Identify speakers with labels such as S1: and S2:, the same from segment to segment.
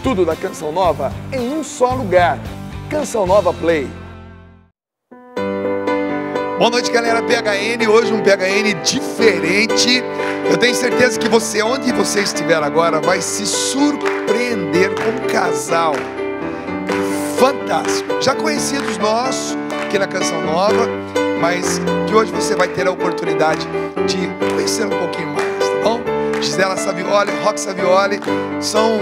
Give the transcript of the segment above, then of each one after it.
S1: Tudo da Canção Nova em um só lugar. Canção Nova Play. Boa noite, galera. PHN, hoje um PHN diferente. Eu tenho certeza que você, onde você estiver agora, vai se surpreender com um casal fantástico. Já conhecidos nós aqui na Canção Nova, mas que hoje você vai ter a oportunidade de conhecer um pouquinho mais, tá bom? Gisela Savioli, Roque Savioli são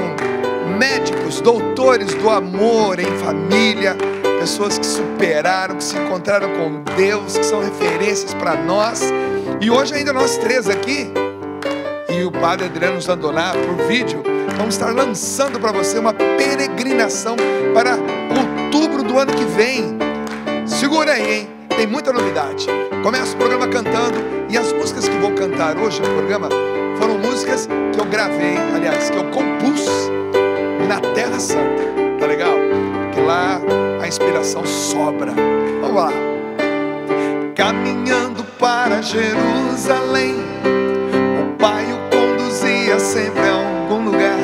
S1: médicos, doutores do amor em família, pessoas que superaram, que se encontraram com Deus, que são referências para nós. E hoje ainda nós três aqui, e o Padre Adriano Zandoná, por vídeo, vamos estar lançando para você uma peregrinação para outubro do ano que vem. Segura aí, hein? Tem muita novidade. Começa o programa cantando, e as músicas que vou cantar hoje no programa foram músicas que eu gravei, aliás, que eu compus na Terra Santa. Tá legal? Porque lá a inspiração sobra. Vamos lá. Caminhando para Jerusalém, o Pai o conduzia sempre a algum lugar,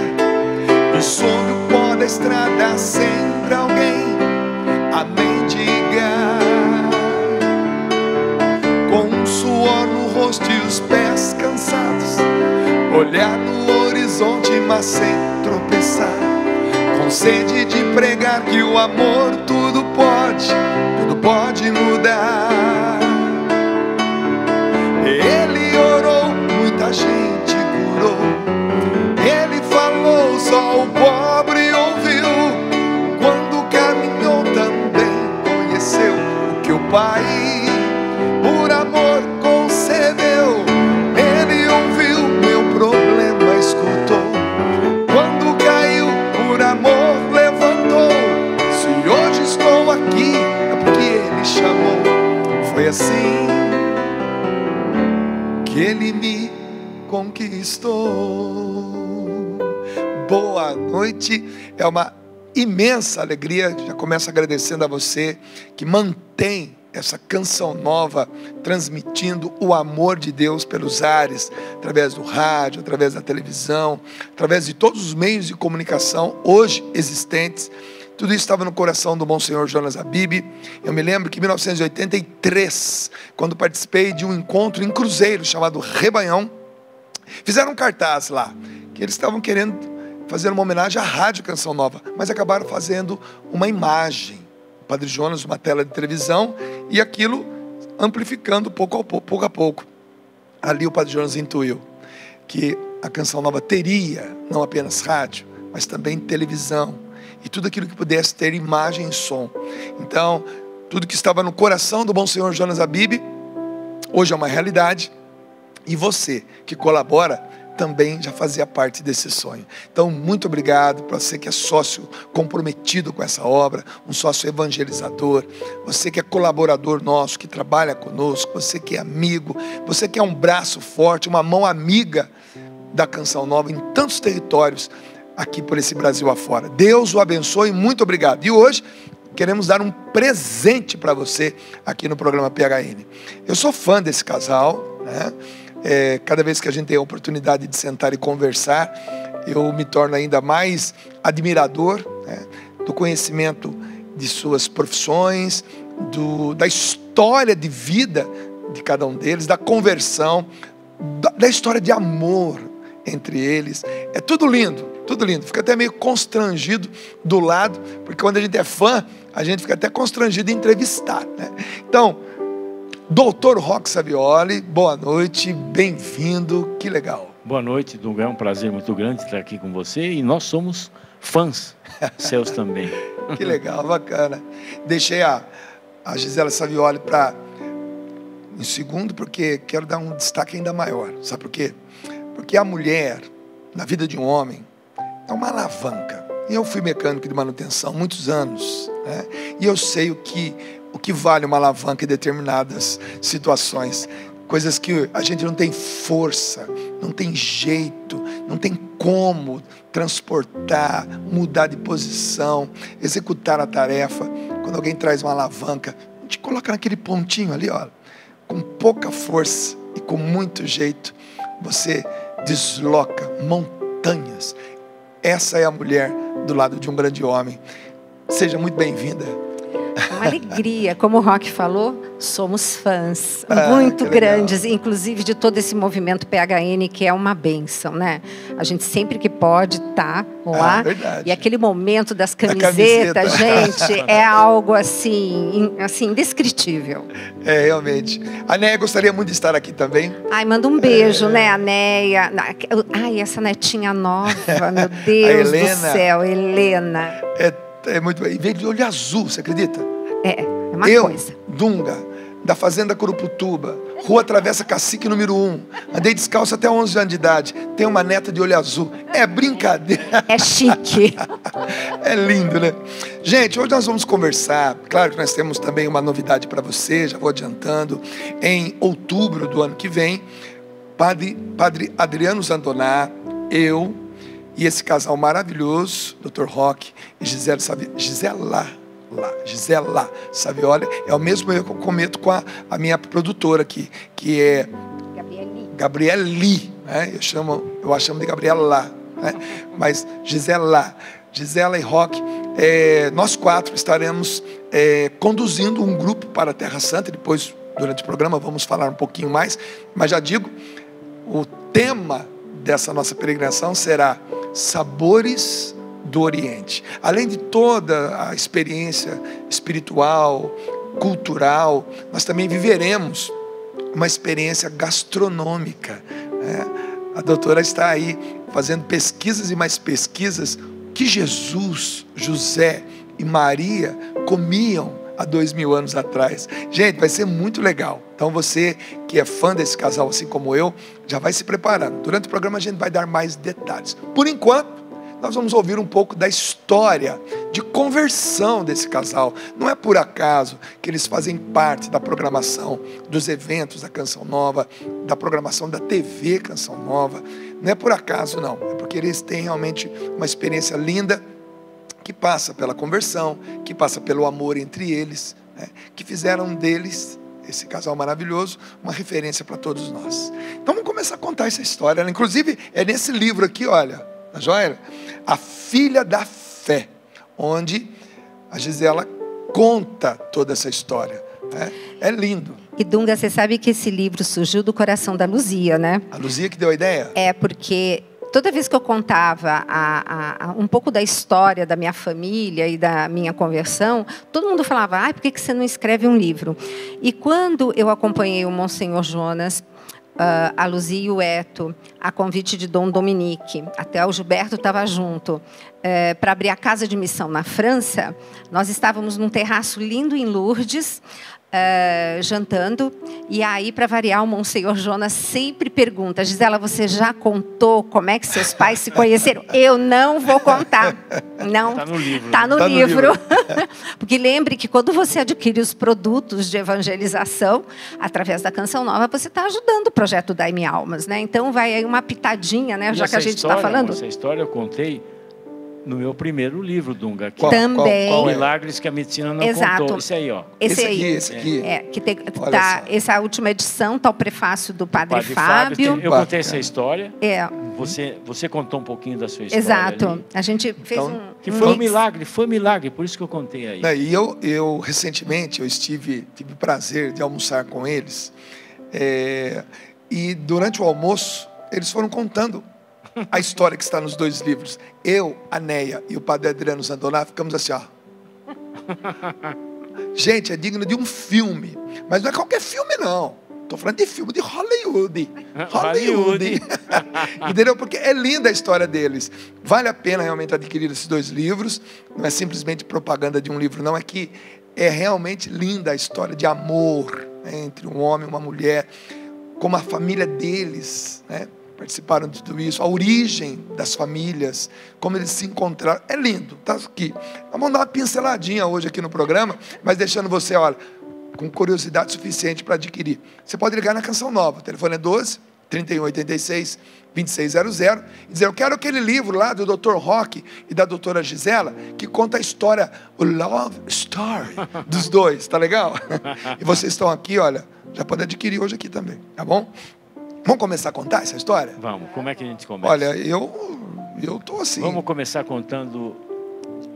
S1: e sob o pó da estrada sempre alguém a mendigar, com um suor no rosto e os pés cansados, olhar no horizonte mas sem tropeçar, com sede de pregar que o amor tudo pode mudar. Ele orou, muita gente curou, ele falou, só o pobre ouviu, quando caminhou também conheceu o que o Pai por amor concedeu. Ele ouviu meu problema, escutou, quando caiu por amor levantou. Se hoje estou aqui é porque ele chamou. Foi assim que ele me conquistou. Boa noite, é uma imensa alegria. Já começo agradecendo a você que mantém essa Canção Nova transmitindo o amor de Deus pelos ares, através do rádio, através da televisão, através de todos os meios de comunicação hoje existentes. Tudo isso estava no coração do Monsenhor Jonas Abib. Eu me lembro que em 1983, quando participei de um encontro em Cruzeiro chamado Rebanhão, fizeram um cartaz lá, que eles estavam querendo fazer uma homenagem à Rádio Canção Nova, mas acabaram fazendo uma imagem, o Padre Jonas, uma tela de televisão, e aquilo amplificando pouco a pouco. Ali o Padre Jonas intuiu que a Canção Nova teria não apenas rádio, mas também televisão, e tudo aquilo que pudesse ter imagem e som. Então, tudo que estava no coração do Monsenhor Jonas Abib, hoje é uma realidade, e você que colabora também já fazia parte desse sonho. Então, muito obrigado para você que é sócio comprometido com essa obra, um sócio evangelizador, você que é colaborador nosso, que trabalha conosco, você que é amigo, você que é um braço forte, uma mão amiga da Canção Nova em tantos territórios aqui por esse Brasil afora. Deus o abençoe, muito obrigado. E hoje queremos dar um presente para você aqui no programa PHN. Eu sou fã desse casal, né? Cada vez que a gente tem a oportunidade de sentar e conversar, eu me torno ainda mais admirador, né, do conhecimento de suas profissões, da história de vida de cada um deles, da conversão, da história de amor entre eles. É tudo lindo, tudo lindo. Fica até meio constrangido do lado, porque quando a gente é fã, a gente fica até constrangido em entrevistar, né? Então, Doutor Roque Savioli, boa noite, bem-vindo, que legal.
S2: Boa noite, Dunga, é um prazer muito grande estar aqui com você, e nós somos fãs seus também.
S1: Que legal, bacana. Deixei a Gisela Savioli em segundo, porque quero dar um destaque ainda maior. Sabe por quê? Porque a mulher, na vida de um homem, é uma alavanca. E eu fui mecânico de manutenção muitos anos, né? E eu sei o que vale uma alavanca em determinadas situações. Coisas que a gente não tem força, não tem jeito, não tem como transportar, mudar de posição, executar a tarefa. Quando alguém traz uma alavanca, a gente coloca naquele pontinho ali, ó, com pouca força e com muito jeito, você desloca montanhas. Essa é a mulher do lado de um grande homem. Seja muito bem-vinda.
S3: Uma alegria, como o Roque falou, somos fãs muito grandes, inclusive de todo esse movimento PHN, que é uma bênção, né? A gente sempre que pode tá lá. E aquele momento das camisetas, gente, é algo assim indescritível.
S1: É, realmente. A Neia gostaria muito de estar aqui também.
S3: Ai, manda um beijo, né, a Neia. Ai, essa netinha nova, meu Deus do céu, Helena.
S1: É muito bem. E veio de olho azul, você acredita?
S3: É uma coisa.
S1: Dunga, da Fazenda Curuputuba, Rua Travessa Cacique número 1. Andei descalço até 11 anos de idade. Tenho uma neta de olho azul. É brincadeira.
S3: É chique.
S1: É lindo, né? Gente, hoje nós vamos conversar. Claro que nós temos também uma novidade para você, já vou adiantando. Em outubro do ano que vem, Padre Adriano Zandoná, eu e esse casal maravilhoso, Dr. Roque e Gisela Savioli, é o mesmo erro que eu cometo com a minha produtora aqui, que é Gabrieli, né? Eu a chamo de Gabriela, né? Mas Gisela e Roque, nós 4 estaremos conduzindo um grupo para a Terra Santa. Depois, durante o programa, vamos falar um pouquinho mais, mas já digo, o tema dessa nossa peregrinação será Sabores do Oriente. Além de toda a experiência espiritual, cultural, nós também viveremos uma experiência gastronômica, né? A doutora está aí fazendo pesquisas e mais pesquisas que Jesus, José e Maria comiam há 2000 anos atrás. Gente, vai ser muito legal. Então você que é fã desse casal, assim como eu, já vai se preparando. Durante o programa a gente vai dar mais detalhes. Por enquanto, nós vamos ouvir um pouco da história de conversão desse casal. Não é por acaso que eles fazem parte da programação dos eventos da Canção Nova, da programação da TV Canção Nova. Não é por acaso, não. É porque eles têm realmente uma experiência linda que passa pela conversão, que passa pelo amor entre eles, né? Que fizeram deles, esse casal maravilhoso, uma referência para todos nós. Então vamos começar a contar essa história. Inclusive é nesse livro aqui, olha, a joia, A Filha da Fé, onde a Gisela conta toda essa história, né? É lindo.
S3: E Dunga, você sabe que esse livro surgiu do coração da Luzia, né?
S1: A Luzia que deu a ideia?
S3: É, porque toda vez que eu contava um pouco da história da minha família e da minha conversão, todo mundo falava, por que você não escreve um livro? E quando eu acompanhei o Monsenhor Jonas, a Luzia e o Eto, a convite de Dom Dominique, até o Gilberto estava junto, para abrir a casa de missão na França, nós estávamos num terraço lindo em Lourdes, jantando, e aí, para variar, o Monsenhor Jonas sempre pergunta, Gisela, você já contou como é que seus pais se conheceram? Eu não vou contar. Não. Está no livro. Está no livro. Porque lembre que quando você adquire os produtos de evangelização, através da Canção Nova, você está ajudando o projeto Dai-me Almas, né? Então, vai aí uma pitadinha, né? Já que a gente está falando.
S2: Essa história eu contei no meu primeiro livro, Dunga.
S3: Também.
S2: Qual Milagres que a Medicina não contou. Esse aí, ó.
S3: Esse aqui. Essa última edição está o prefácio do Padre Fábio.
S2: Eu contei essa história.
S3: Você
S2: contou um pouquinho da sua história.
S3: Exato.
S2: Ali.
S3: A gente fez
S2: que foi um milagre, por isso que eu contei aí.
S1: E eu recentemente, tive o prazer de almoçar com eles. E durante o almoço, eles foram contando a história que está nos 2 livros. Eu, a Neia e o Padre Adriano Zandoná ficamos assim, ó. Gente, é digno de um filme. Mas não é qualquer filme, não. Estou falando de filme de Hollywood. Entendeu? Porque é linda a história deles. Vale a pena realmente adquirir esses 2 livros. Não é simplesmente propaganda de um livro, não. É que é realmente linda a história de amor, né, entre um homem e uma mulher. Como a família deles, né, participaram de tudo isso, a origem das famílias, como eles se encontraram, é lindo, tá aqui. Vamos dar uma pinceladinha hoje aqui no programa, mas deixando você, olha, com curiosidade suficiente para adquirir. Você pode ligar na Canção Nova, o telefone é 12 3186 2600 e dizer, eu quero aquele livro lá do Dr. Roque e da doutora Gisela, que conta a história, o Love Story dos 2, tá legal? E vocês estão aqui, olha, já pode adquirir hoje aqui também, tá bom? Vamos começar a contar essa história?
S2: Vamos, como é que a gente começa?
S1: Olha, eu tô assim.
S2: Vamos começar contando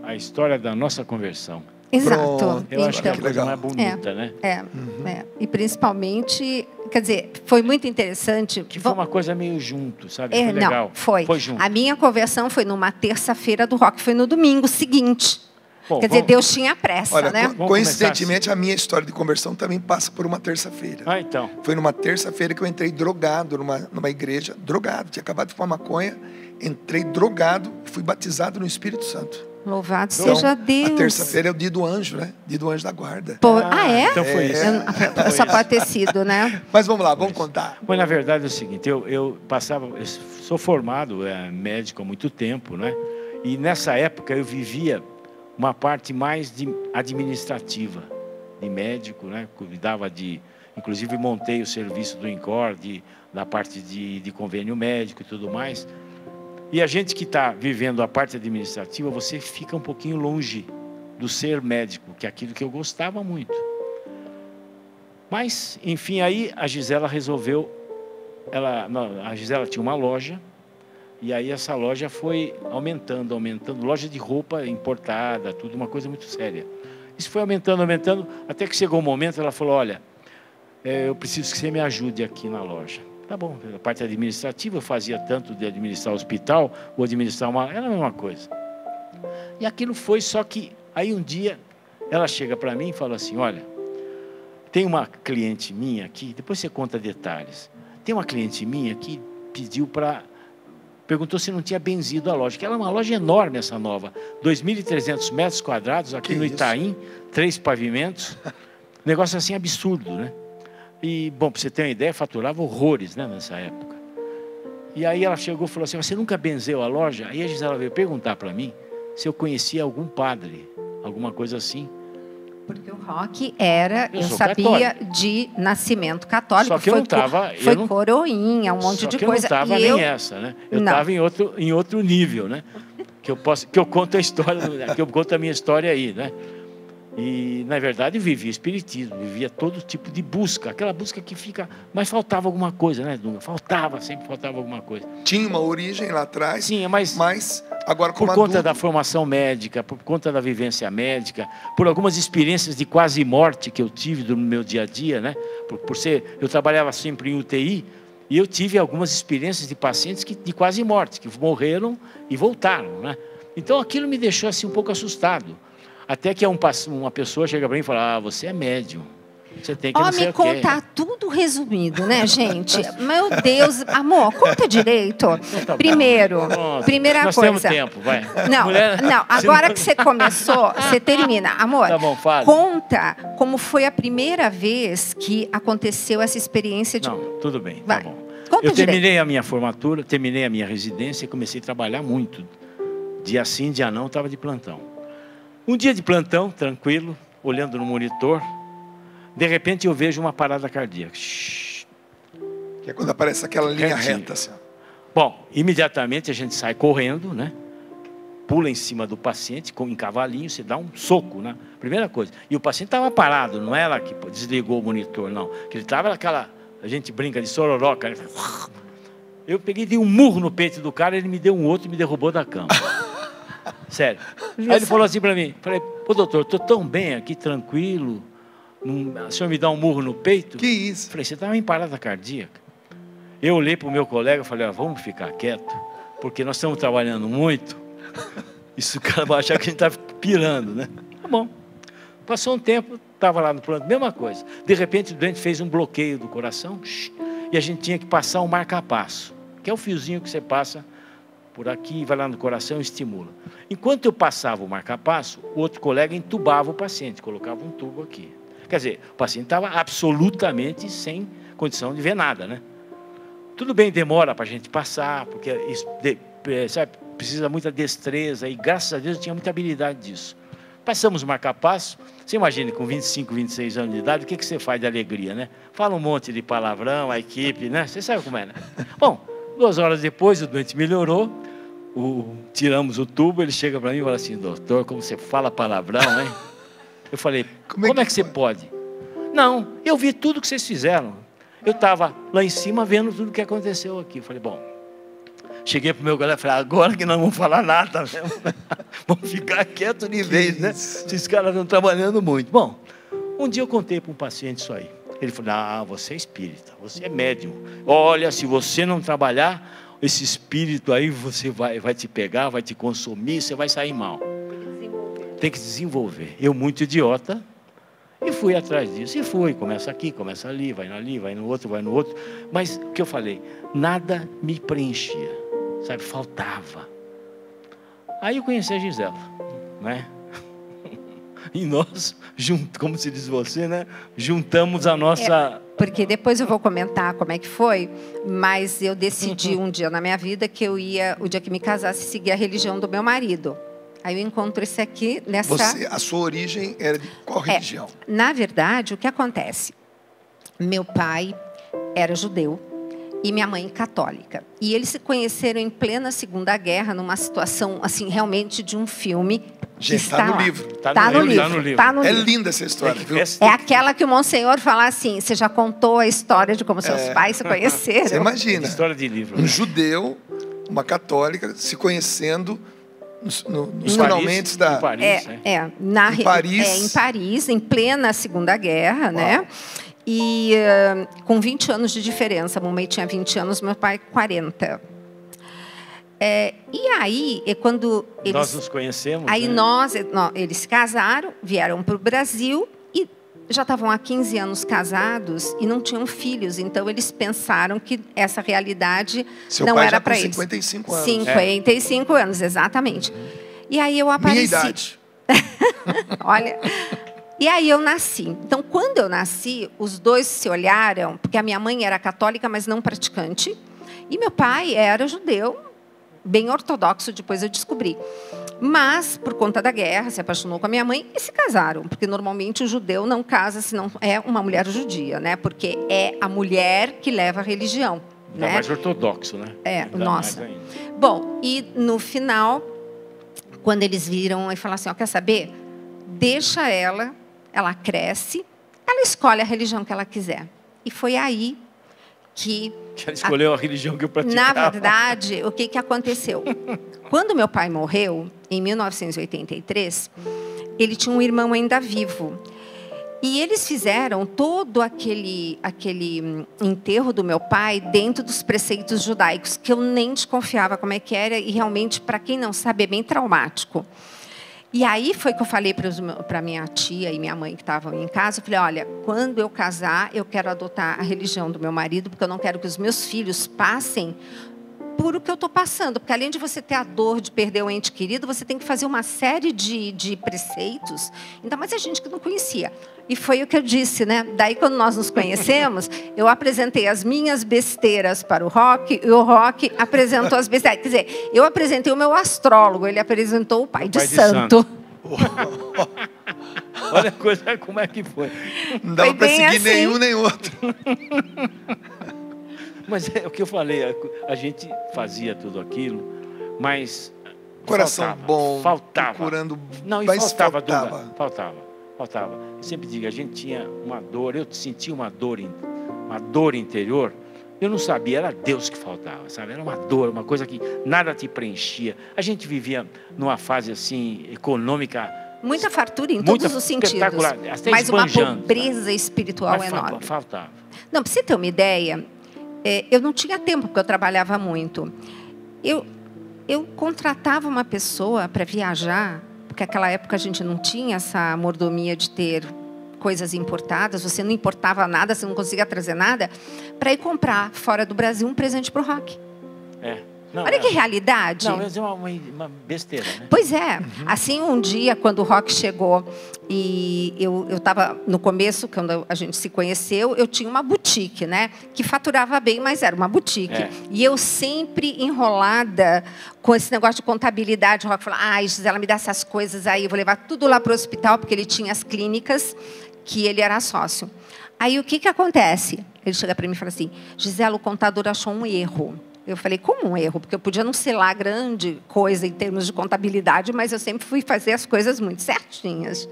S2: a história da nossa conversão.
S3: Exato.
S1: Pronto.
S2: Eu acho que é a
S1: Que
S2: coisa
S1: legal.
S2: mais bonita, né?
S3: E principalmente, quer dizer, foi muito interessante.
S2: Que foi uma coisa meio junto, sabe? Foi
S3: Não,
S2: legal.
S3: foi.
S2: Foi junto.
S3: A minha conversão foi numa terça-feira do rock, foi no domingo seguinte.
S2: Bom,
S3: Quer dizer, Deus tinha pressa,
S1: Olha,
S3: né?
S1: coincidentemente, a minha história de conversão também passa por uma terça-feira.
S2: Ah, então.
S1: Foi numa terça-feira que eu entrei drogado numa igreja, drogado, tinha acabado de fumar maconha, entrei drogado, fui batizado no Espírito Santo.
S3: Louvado
S1: Então,
S3: seja Deus.
S1: A terça-feira é o dia do anjo, né? Dia do anjo da guarda.
S3: Pô, é?
S2: Então foi isso.
S3: Só pode ter sido, né?
S1: Mas vamos lá, vamos contar.
S2: Mas na verdade é o seguinte, eu sou formado médico há muito tempo, né? E nessa época eu vivia uma parte mais administrativa, de médico, né? Cuidava inclusive montei o serviço do INCOR, da parte de convênio médico e tudo mais. E a gente que está vivendo a parte administrativa, você fica um pouquinho longe do ser médico, que é aquilo que eu gostava muito. Mas, enfim, aí a Gisela resolveu... a Gisela tinha uma loja, e aí essa loja foi aumentando, loja de roupa importada, tudo, uma coisa muito séria. Isso foi aumentando, até que chegou um momento, ela falou, olha, eu preciso que você me ajude aqui na loja. Tá bom, a parte administrativa, eu fazia tanto de administrar o hospital, ou administrar era a mesma coisa. E aquilo foi, só que aí um dia, ela chega para mim e fala assim, olha, tem uma cliente minha aqui, depois você conta detalhes, tem uma cliente minha que perguntou se não tinha benzido a loja, que ela é uma loja enorme, essa nova, 2.300 metros quadrados, aqui no Itaim, 3 pavimentos, negócio assim absurdo, né? E, bom, para você ter uma ideia, faturava horrores, né, nessa época. E aí ela chegou e falou assim, você nunca benzeu a loja? Aí a Gisela veio perguntar para mim se eu conhecia algum padre, alguma coisa assim.
S3: Porque o rock era, eu sabia,
S2: católico.
S3: De nascimento católico.
S2: Só que eu não estava...
S3: Foi coroinha, um monte de coisa.
S2: Eu não estava nem essa, né? Eu estava em outro nível, né? Que eu conto a história, que eu conto a minha história aí, né? E, na verdade, eu vivia espiritismo, vivia todo tipo de busca, aquela busca que fica... Mas faltava alguma coisa, né, Dunga? Sempre faltava alguma coisa.
S1: Tinha uma origem lá atrás,
S2: sim, mas
S1: agora
S2: por conta da formação médica, por conta da vivência médica, por algumas experiências de quase morte que eu tive no meu dia a dia, né? Eu trabalhava sempre em UTI, e eu tive algumas experiências de pacientes de quase morte, que morreram e voltaram, né? Então, aquilo me deixou assim um pouco assustado. Até que uma pessoa chega para mim e fala, você é médium, você tem que não sei o quê.
S3: Me contar tudo resumido, né, gente? Meu Deus, amor, conta direito.
S2: Tá
S3: primeira
S2: nós
S3: coisa.
S2: Nós temos tempo, vai.
S3: Não, agora que você começou, você termina. Amor,
S2: tá bom, fala.
S3: Conta como foi a primeira vez que aconteceu essa experiência de...
S2: Não, tudo bem,
S3: vai.
S2: Tá bom.
S3: Conta
S2: eu terminei
S3: direito.
S2: a minha formatura, terminei a minha residência e comecei a trabalhar muito. Dia sim, dia não, estava de plantão. Um dia de plantão, tranquilo, olhando no monitor, de repente eu vejo uma parada cardíaca.
S1: Que é quando aparece aquela linha reta. Assim.
S2: Bom, imediatamente a gente sai correndo, né? Pula em cima do paciente, em cavalinho, você dá um soco, né? Primeira coisa. E o paciente estava parado, não era que desligou o monitor, não. Que ele estava naquela, a gente brinca de sororoca, né? Eu peguei e dei um murro no peito do cara, ele me deu um outro e me derrubou da cama. Sério. Aí ele falou assim para mim, falei, pô doutor, estou tão bem aqui, tranquilo, o senhor me dá um murro no peito?
S1: Que isso?
S2: Falei, você estava em parada cardíaca. Eu olhei para o meu colega e falei, vamos ficar quieto, porque nós estamos trabalhando muito, isso o cara vai achar que a gente está pirando, né? Tá bom. Passou um tempo, estava lá no plano, mesma coisa. De repente o doente fez um bloqueio do coração, e a gente tinha que passar um marca-passo, que é o fiozinho que você passa por aqui, vai lá no coração e estimula. Enquanto eu passava o marca-passo, o outro colega entubava o paciente, colocava um tubo aqui. Quer dizer, o paciente estava absolutamente sem condição de ver nada, né? Tudo bem, demora para a gente passar, porque isso, sabe, precisa muita destreza, e graças a Deus eu tinha muita habilidade disso. Passamos o marca-passo, você imagina, com 25, 26 anos de idade, o que você faz de alegria, né? Fala um monte de palavrão, a equipe, né? Você sabe como é, né? Bom, 2 horas depois, o doente melhorou, tiramos o tubo, ele chega para mim e fala assim, doutor, como você fala palavrão, hein? Eu falei, como é que você pode? Não, eu vi tudo que vocês fizeram. Eu estava lá em cima vendo tudo que aconteceu aqui. Eu falei, bom, cheguei para o meu colega e falei, agora que não vamos falar nada mesmo. Vamos ficar quieto de vez, né? Esses caras estão trabalhando muito. Bom, um dia eu contei para um paciente isso aí. Ele falou, você é espírita, você é médium. Olha, se você não trabalhar, esse espírito aí você vai te pegar, vai te consumir, você vai sair mal. Tem que desenvolver. Eu, muito idiota, e fui atrás disso. E fui, começa aqui, começa ali, vai no outro, vai no outro. Mas o que eu falei? Nada me preenchia, sabe? Faltava. Aí eu conheci a Gisela, né? E nós, como se diz você, né? Juntamos a nossa...
S3: Porque depois eu vou comentar como é que foi, mas eu decidi um dia na minha vida que eu ia, o dia que me casasse, seguir a religião do meu marido. Aí eu encontro esse aqui nessa...
S1: A sua origem era de qual religião?
S3: Na verdade, o que acontece? Meu pai era judeu e minha mãe católica. E eles se conheceram em plena Segunda Guerra, numa situação, assim, realmente de um filme...
S1: Gente, está no livro.
S3: Está no livro.
S1: É linda essa história, viu?
S3: É aquela que o Monsenhor fala assim, você já contou a história de como seus pais se conheceram?
S1: Você imagina,
S2: história de livro,
S1: um judeu, uma católica, se conhecendo nos finalmente da...
S2: Em Paris,
S1: em Paris.
S3: Em Paris, em plena Segunda Guerra,
S1: Uau.
S3: né? E com 20 anos de diferença. A mamãe tinha 20 anos, meu pai 40. E aí, quando eles...
S2: Nós nos conhecemos.
S3: Aí
S2: né?
S3: Eles se casaram, vieram para o Brasil e já estavam há 15 anos casados e não tinham filhos. Então, eles pensaram que essa realidade não era para eles.
S1: 55 anos.
S3: 55 anos, exatamente. E aí eu apareci...
S1: Minha idade.
S3: Olha... E aí eu nasci. Então, quando eu nasci, os dois se olharam, porque a minha mãe era católica, mas não praticante, e meu pai era judeu, bem ortodoxo, depois eu descobri. Mas, por conta da guerra, se apaixonou com a minha mãe e se casaram, porque normalmente o judeu não casa se não é uma mulher judia, né? Porque é a mulher que leva a religião.
S2: Ainda
S3: né?
S2: mais ortodoxo, né?
S3: Nossa. Bom, e no final, quando eles viram e falaram assim, quer saber? Deixa ela cresce, ela escolhe a religião que ela quiser. E foi aí que...
S2: Ela escolheu a religião que eu praticava.
S3: Na verdade, o que aconteceu? Quando meu pai morreu, em 1983, ele tinha um irmão ainda vivo. E eles fizeram todo aquele enterro do meu pai dentro dos preceitos judaicos, que eu nem desconfiava como é que era, e realmente, para quem não sabe, é bem traumático. E aí foi que eu falei para minha tia e minha mãe que estavam em casa, eu falei, olha, quando eu casar, eu quero adotar a religião do meu marido, porque eu não quero que os meus filhos passem por o que eu estou passando. Porque além de você ter a dor de perder o ente querido, você tem que fazer uma série de preceitos, ainda mais a gente que não conhecia. E foi o que eu disse, né? Daí, quando nós nos conhecemos, eu apresentei as minhas besteiras para o Roque, e o Roque apresentou as besteiras. Quer dizer, eu apresentei o meu astrólogo, ele apresentou o pai de santo.
S2: Olha a coisa, como é que foi.
S1: Não dava para seguir assim. Nenhum nem outro.
S2: Mas é o que eu falei, a gente fazia tudo aquilo, mas
S1: coração bom,
S2: faltava.
S1: Procurando,
S2: não, e faltava. Eu sempre digo, a gente tinha uma dor, eu sentia uma dor interior. Eu não sabia, era Deus que faltava, sabe? Era uma dor, uma coisa que nada te preenchia. A gente vivia numa fase assim econômica.
S3: Muita fartura em todos os sentidos, mas uma pobreza espiritual enorme.
S2: Faltava.
S3: Não, para você ter uma ideia, eu não tinha tempo, porque eu trabalhava muito. Eu contratava uma pessoa para viajar, porque naquela época a gente não tinha essa mordomia de ter coisas importadas, você não importava nada, você não conseguia trazer nada, para ir comprar fora do Brasil um presente para o Roque. Olha que realidade.
S2: Não, mas é uma besteira, né?
S3: Pois é. Assim, um dia, quando o Roque chegou, e eu estava no começo, quando a gente se conheceu, eu tinha uma boutique, né? Que faturava bem, mas era uma boutique. E eu sempre enrolada com esse negócio de contabilidade. O Roque falou, Gisela, me dá essas coisas aí, eu vou levar tudo lá para o hospital, porque ele tinha as clínicas que ele era sócio. Aí, o que acontece? Ele chega para mim e fala assim, Gisela, o contador achou um erro. Eu falei, como um erro? Porque eu podia não ser lá grande coisa em termos de contabilidade, mas eu sempre fui fazer as coisas muito certinhas.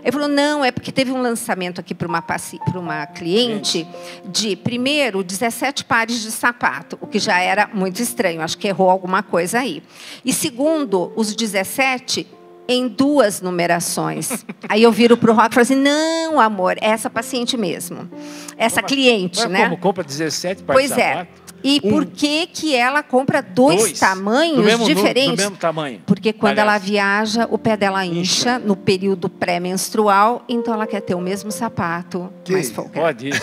S3: Ele falou, não, é porque teve um lançamento aqui para uma cliente de, primeiro, 17 pares de sapato, o que já era muito estranho, acho que errou alguma coisa aí. E segundo, os 17 em 2 numerações. Aí eu viro para o Roque e falo assim, não, amor, é essa paciente mesmo. Essa cliente, né?
S2: Como compra 17 pares de sapato?
S3: Pois é. E por que ela compra dois tamanhos diferentes?
S2: Do mesmo tamanho.
S3: Porque quando ela viaja, o pé dela incha no período pré-menstrual, então ela quer ter o mesmo sapato mais folgado.
S2: Pode ir.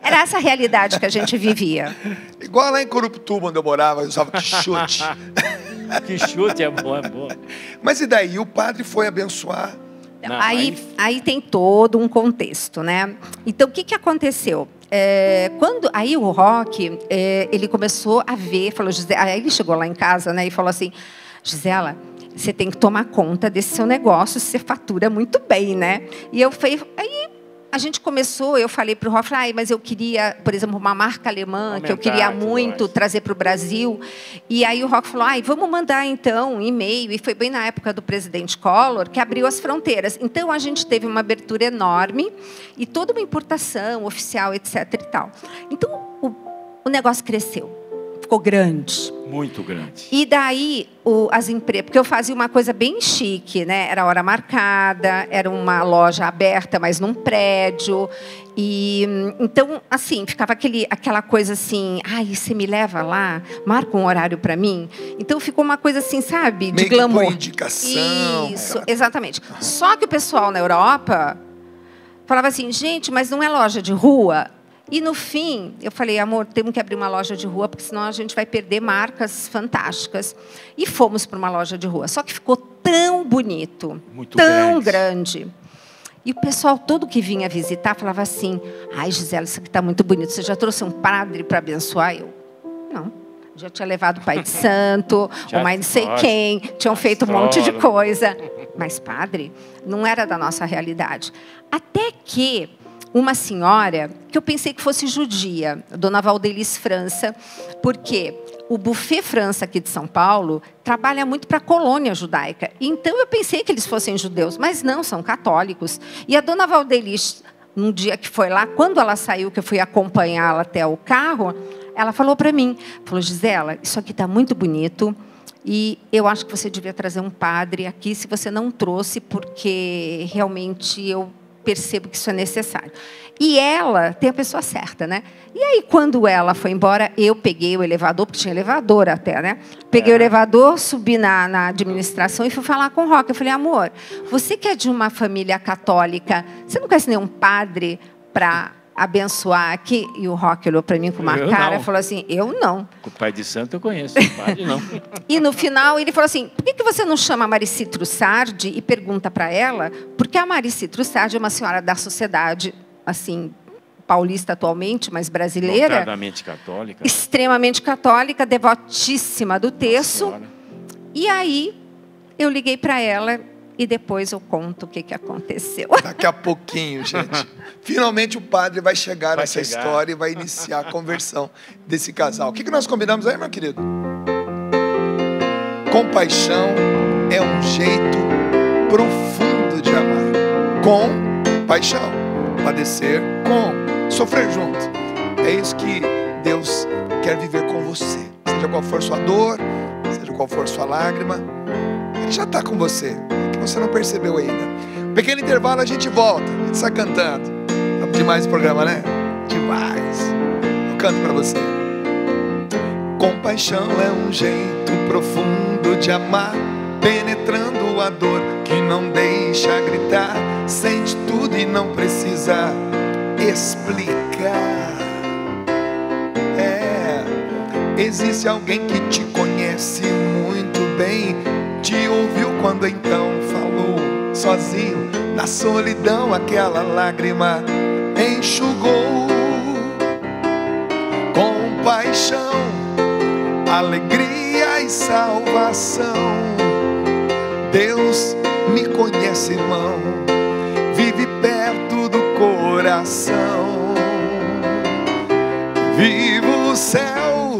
S3: Era essa a realidade que a gente vivia.
S1: Igual lá em Coruptuba, onde eu morava, eu usava quichute.
S2: Quichute é bom, é bom.
S1: Mas e daí? O padre foi abençoar?
S2: Não,
S3: aí tem todo um contexto, né? Então, o que aconteceu? Aí o Roque, ele começou a ver, falou, aí ele chegou lá em casa, né, e falou assim, Gisela, você tem que tomar conta desse seu negócio, você fatura muito bem, né? E eu falei, aí a gente começou, eu falei para o Roque, mas eu queria, por exemplo, uma marca alemã, que eu queria muito trazer para o Brasil. E aí o Roque falou, vamos mandar então um e-mail. E foi bem na época do presidente Collor que abriu as fronteiras. Então a gente teve uma abertura enorme e toda uma importação oficial, etc. e tal. Então o negócio cresceu. Ficou grande.
S2: Muito grande.
S3: E daí, as empresas... Porque eu fazia uma coisa bem chique, né? Era hora marcada, era uma loja aberta, mas num prédio. E, então, assim, ficava aquela coisa assim... você me leva lá? Marca um horário para mim? Então, ficou uma coisa assim, sabe? De glamour.
S1: Meio que por indicação.
S3: Isso, exatamente. Só que o pessoal na Europa falava assim, gente, mas não é loja de rua? E, no fim, eu falei, amor, temos que abrir uma loja de rua, porque senão a gente vai perder marcas fantásticas. E fomos para uma loja de rua. Só que ficou tão bonito, tão grande. E o pessoal todo que vinha visitar falava assim, Gisela, isso aqui está muito bonito. Você já trouxe um padre para abençoar? Eu, não. Já tinha levado o pai de santo, o mãe não sei quem, tinham feito um monte de coisa. Mas padre, não era da nossa realidade. Até que... uma senhora, que eu pensei que fosse judia, Dona Valdelice França, porque o Buffet França aqui de São Paulo trabalha muito para a colônia judaica. Então, eu pensei que eles fossem judeus, mas não, são católicos. E a Dona Valdelice, num dia que foi lá, quando ela saiu, que eu fui acompanhá-la até o carro, ela falou para mim, falou, Gisela, isso aqui está muito bonito, e eu acho que você devia trazer um padre aqui, se você não trouxe, porque realmente eu percebo que isso é necessário. E ela tem a pessoa certa, né? E aí, quando ela foi embora, eu peguei o elevador, porque tinha elevador até, né? Peguei o elevador, subi na administração e fui falar com o Roque. Eu falei, amor, você que é de uma família católica, você não conhece nenhum padre para abençoar aqui? E o Roque olhou para mim com uma cara e falou assim, eu não.
S2: O pai de santo eu conheço, o padre não.
S3: E no final ele falou assim, por que você não chama a Marici Trussardi e pergunta para ela? Porque a Marici Trussardi é uma senhora da sociedade, assim, paulista atualmente, mas brasileira.
S2: Notadamente católica.
S3: Extremamente católica, devotíssima do terço. E aí eu liguei para ela e depois eu conto o que aconteceu.
S1: Daqui a pouquinho, gente. Finalmente o padre vai chegar nessa história e vai iniciar a conversão desse casal. O que nós combinamos aí, meu querido? Compaixão é um jeito profundo de amar. Com paixão. Padecer com. Sofrer junto. É isso que Deus quer viver com você. Seja qual for sua dor, seja qual for sua lágrima, Ele já está com você. Que você não percebeu ainda. Pequeno intervalo, a gente volta. A gente sai cantando. Tá demais o programa, né? Demais. Eu canto para você. Compaixão é um jeito profundo de amar, penetrando a dor que não deixa gritar. Sente tudo e não precisa explicar. Existe alguém que te conhece muito bem, te ouviu quando então falou sozinho. Na solidão aquela lágrima enxugou. Compaixão, alegria e salvação. Deus me conhece, irmão, vive perto do coração. Vivo o céu,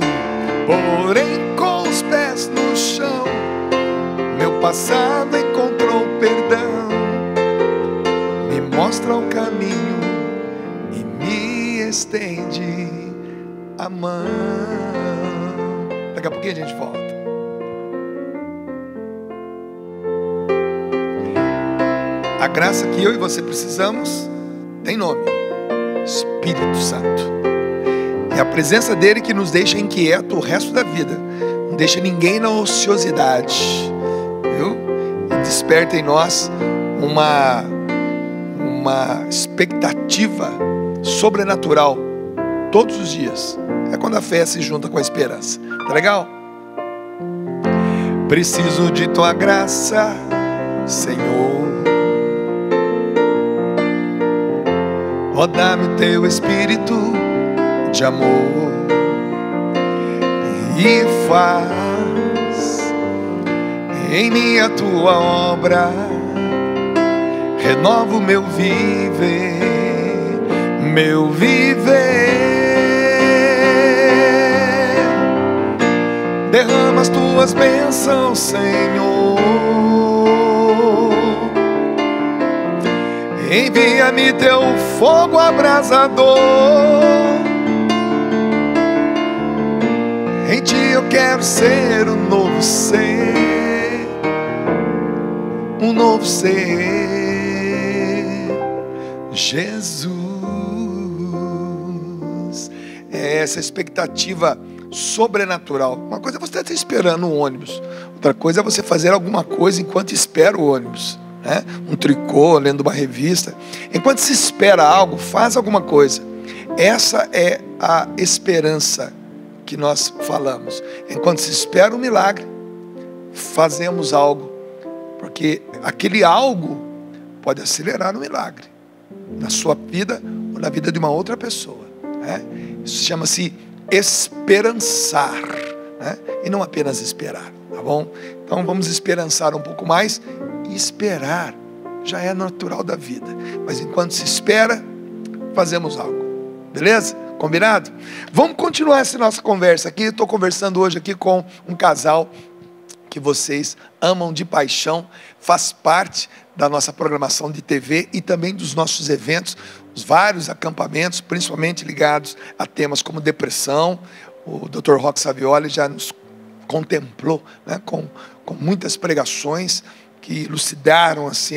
S1: porém com os pés no chão. Meu passado encontrou perdão estende a mão. Daqui a pouquinho a gente volta. A graça que eu e você precisamos tem nome: Espírito Santo. É a presença dele que nos deixa inquieto o resto da vida. Não deixa ninguém na ociosidade, viu? E desperta em nós uma expectativa sobrenatural todos os dias. É quando a fé se junta com a esperança. Tá legal? Preciso de tua graça, Senhor. Ó, dá-me teu espírito de amor e faz em mim a tua obra. Renova o meu viver, meu viver. Derrama as tuas bênçãos, Senhor. Envia-me teu fogo abrasador. Em ti eu quero ser um novo ser, um novo ser. Jesus. É essa expectativa sobrenatural. Uma coisa é você estar esperando um ônibus, outra coisa é você fazer alguma coisa enquanto espera o ônibus, né? Um tricô, lendo uma revista. Enquanto se espera algo, faz alguma coisa. Essa é a esperança que nós falamos. Enquanto se espera um milagre, fazemos algo, porque aquele algo pode acelerar o milagre na sua vida ou na vida de uma outra pessoa, né? Isso chama-se esperançar, né? E não apenas esperar, tá bom? Então vamos esperançar um pouco mais. E esperar já é natural da vida, mas enquanto se espera, fazemos algo. Beleza? Combinado? Vamos continuar essa nossa conversa aqui. Estou conversando hoje aqui com um casal que vocês amam de paixão, faz parte da nossa programação de TV e também dos nossos eventos, os vários acampamentos, principalmente ligados a temas como depressão. O Dr. Roque Savioli já nos contemplou, né, com muitas pregações que elucidaram assim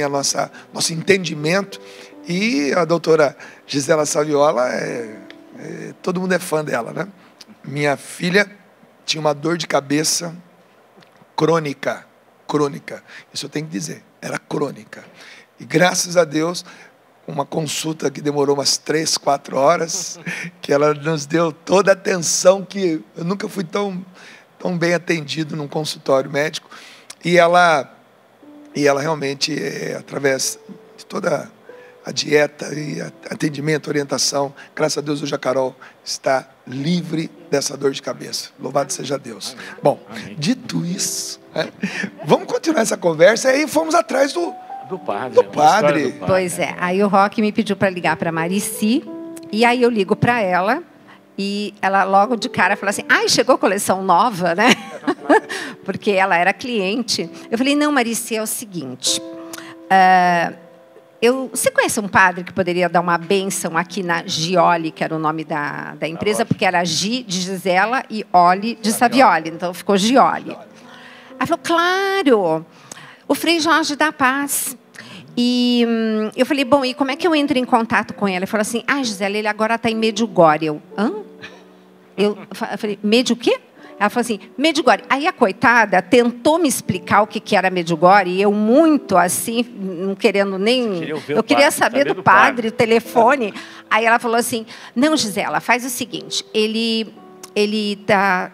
S1: nosso entendimento. E a doutora Gisela Saviola, todo mundo é fã dela, né? Minha filha tinha uma dor de cabeça crônica, isso eu tenho que dizer, era crônica. E graças a Deus, uma consulta que demorou umas 3, 4 horas, que ela nos deu toda a atenção, que eu nunca fui tão bem atendido num consultório médico. E ela realmente, através de toda a dieta e atendimento, orientação, graças a Deus hoje a Carol está livre dessa dor de cabeça. Louvado seja Deus. Amém. Bom, amém. Dito isso, vamos continuar essa conversa. E aí fomos atrás do padre.
S3: Pois é, aí o Roque me pediu para ligar para a Marici, e aí eu ligo para ela, e ela logo de cara falou assim: ai, chegou coleção nova, né? Porque ela era cliente. Eu falei: não, Marici, é o seguinte, você conhece um padre que poderia dar uma bênção aqui na Gioli, que era o nome da empresa, porque era Gi de Gisela e Oli de Savioli, então ficou Gioli. Ela falou: claro, o Frei Jorge da Paz. E eu falei: bom, e como é que eu entro em contato com ele? Ele falou assim: Gisela, ele agora está em Medjugorje. Eu falei: Medi o quê? Ela falou assim: Medjugorje. Aí a coitada tentou me explicar o que era Medjugorje, e eu muito assim, não querendo nem... Eu queria saber do padre, o telefone. Aí ela falou assim: não, Gisela, faz o seguinte, ele está,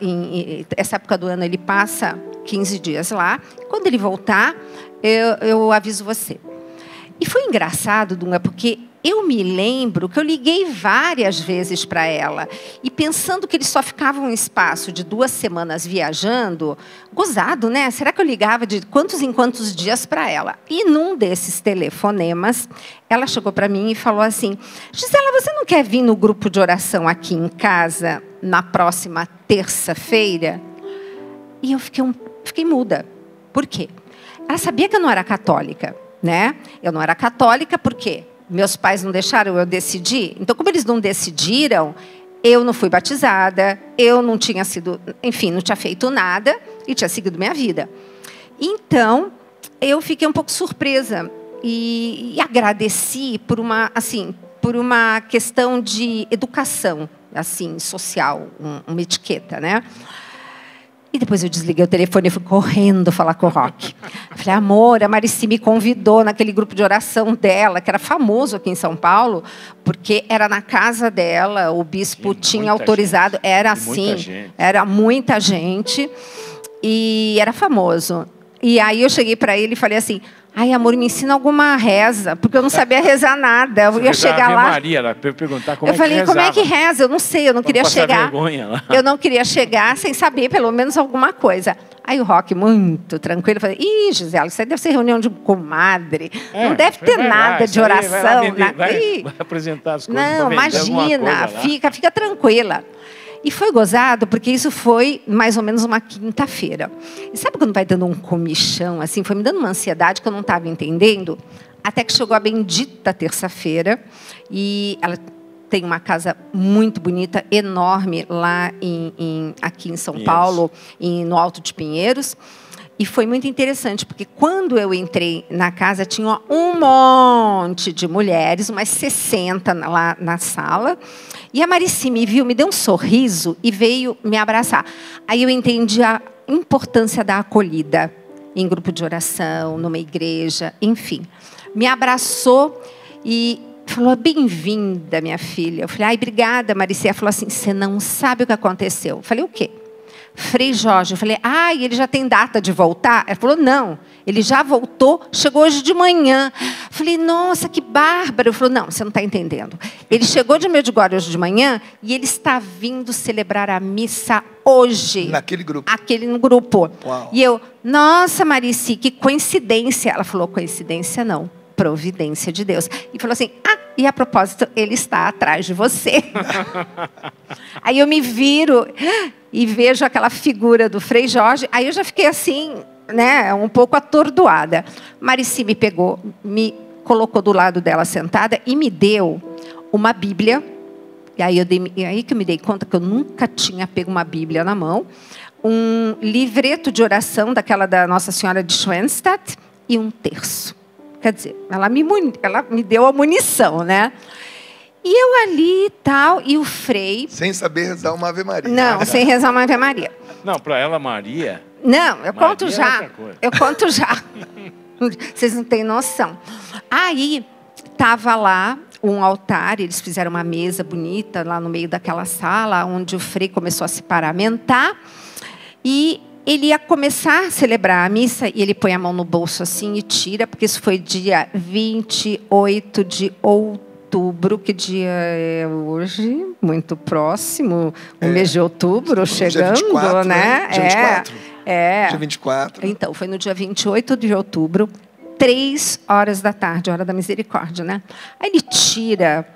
S3: essa época do ano, ele passa 15 dias lá. Quando ele voltar, eu aviso você. E foi engraçado, Dunga, porque eu me lembro que eu liguei várias vezes para ela, e pensando que ele só ficava um espaço de 2 semanas viajando, gozado, né? Será que eu ligava de quantos em quantos dias para ela? E num desses telefonemas, ela chegou para mim e falou assim: Gisela, você não quer vir no grupo de oração aqui em casa na próxima terça-feira? E eu fiquei muda. Por quê? Ela sabia que eu não era católica, né? Eu não era católica porque Meus pais não deixaram eu decidir. Então, como eles não decidiram, eu não fui batizada, eu não tinha sido, enfim, não tinha feito nada e tinha seguido minha vida. Então, eu fiquei um pouco surpresa e agradeci por uma questão de educação, assim, social, uma etiqueta, né? E depois eu desliguei o telefone e fui correndo falar com o Roque. Eu falei, amor, a Marici me convidou naquele grupo de oração dela, que era famoso aqui em São Paulo, porque era na casa dela, o bispo tinha autorizado, era assim, era muita gente, e era famoso. E aí eu cheguei para ele e falei assim, ai, amor, me ensina alguma reza, porque eu não sabia rezar nada. Eu ia chegar lá.
S2: Maria, ela perguntar como
S3: eu falei, como é que reza? Eu não sei, eu não queria chegar. Eu não queria chegar sem saber pelo menos alguma coisa. Aí o Roque, muito tranquilo, falei, ih, Gisela, isso aí deve ser reunião de comadre. Não deve ter nada de oração.
S2: Vai apresentar as coisas.
S3: Não, imagina, fica tranquila. E foi gozado, porque isso foi mais ou menos uma quinta-feira. E sabe quando vai dando um comichão, assim, foi me dando uma ansiedade que eu não estava entendendo, até que chegou a bendita terça-feira, e ela tem uma casa muito bonita, enorme, lá aqui em São Paulo, no Alto de Pinheiros. E foi muito interessante, porque quando eu entrei na casa, tinha um monte de mulheres, umas 60 lá na sala. E a Marici me viu, me deu um sorriso e veio me abraçar. Aí eu entendi a importância da acolhida em grupo de oração, numa igreja, enfim. Me abraçou e falou, bem-vinda, minha filha. Eu falei, ai, obrigada, Marici. Ela falou assim, você não sabe o que aconteceu. Eu falei, o quê? Frei Jorge. Eu falei, ai, ele já tem data de voltar? Ela falou, não, ele já voltou, chegou hoje de manhã. Eu falei, nossa, que bárbaro. Ele falou, não, você não está entendendo. Ele chegou de Medjugorje hoje de manhã e ele está vindo celebrar a missa hoje.
S1: Naquele grupo?
S3: No grupo.
S1: Uau.
S3: E eu, nossa, Marici, que coincidência. Ela falou, coincidência não, providência de Deus. E falou assim, e a propósito, ele está atrás de você. Aí eu me viro e vejo aquela figura do Frei Jorge. Aí eu já fiquei assim, né, um pouco atordoada. Marici me pegou, me colocou do lado dela sentada e me deu uma Bíblia. E aí que eu me dei conta que eu nunca tinha pego uma Bíblia na mão. Um livreto de oração daquela da Nossa Senhora de Schoenstatt e um terço. Quer dizer, ela me deu a munição, né? E eu ali e tal, e o Frei...
S1: Sem saber rezar uma Ave Maria.
S3: Não, sem rezar uma Ave Maria.
S2: Não, para ela, Maria...
S3: Não, eu conto
S2: Maria
S3: já. Eu conto já. Vocês não têm noção. Aí, estava lá um altar, eles fizeram uma mesa bonita lá no meio daquela sala, onde o Frei começou a se paramentar, e... ele ia começar a celebrar a missa e ele põe a mão no bolso assim e tira, porque isso foi dia 28 de outubro, que dia é hoje? Muito próximo, o mês de outubro, chegando,
S1: dia 24,
S3: né?
S1: Dia 24.
S3: Dia
S1: 24.
S3: Então, foi no dia 28 de outubro, 3 horas da tarde, hora da misericórdia, né? Aí ele tira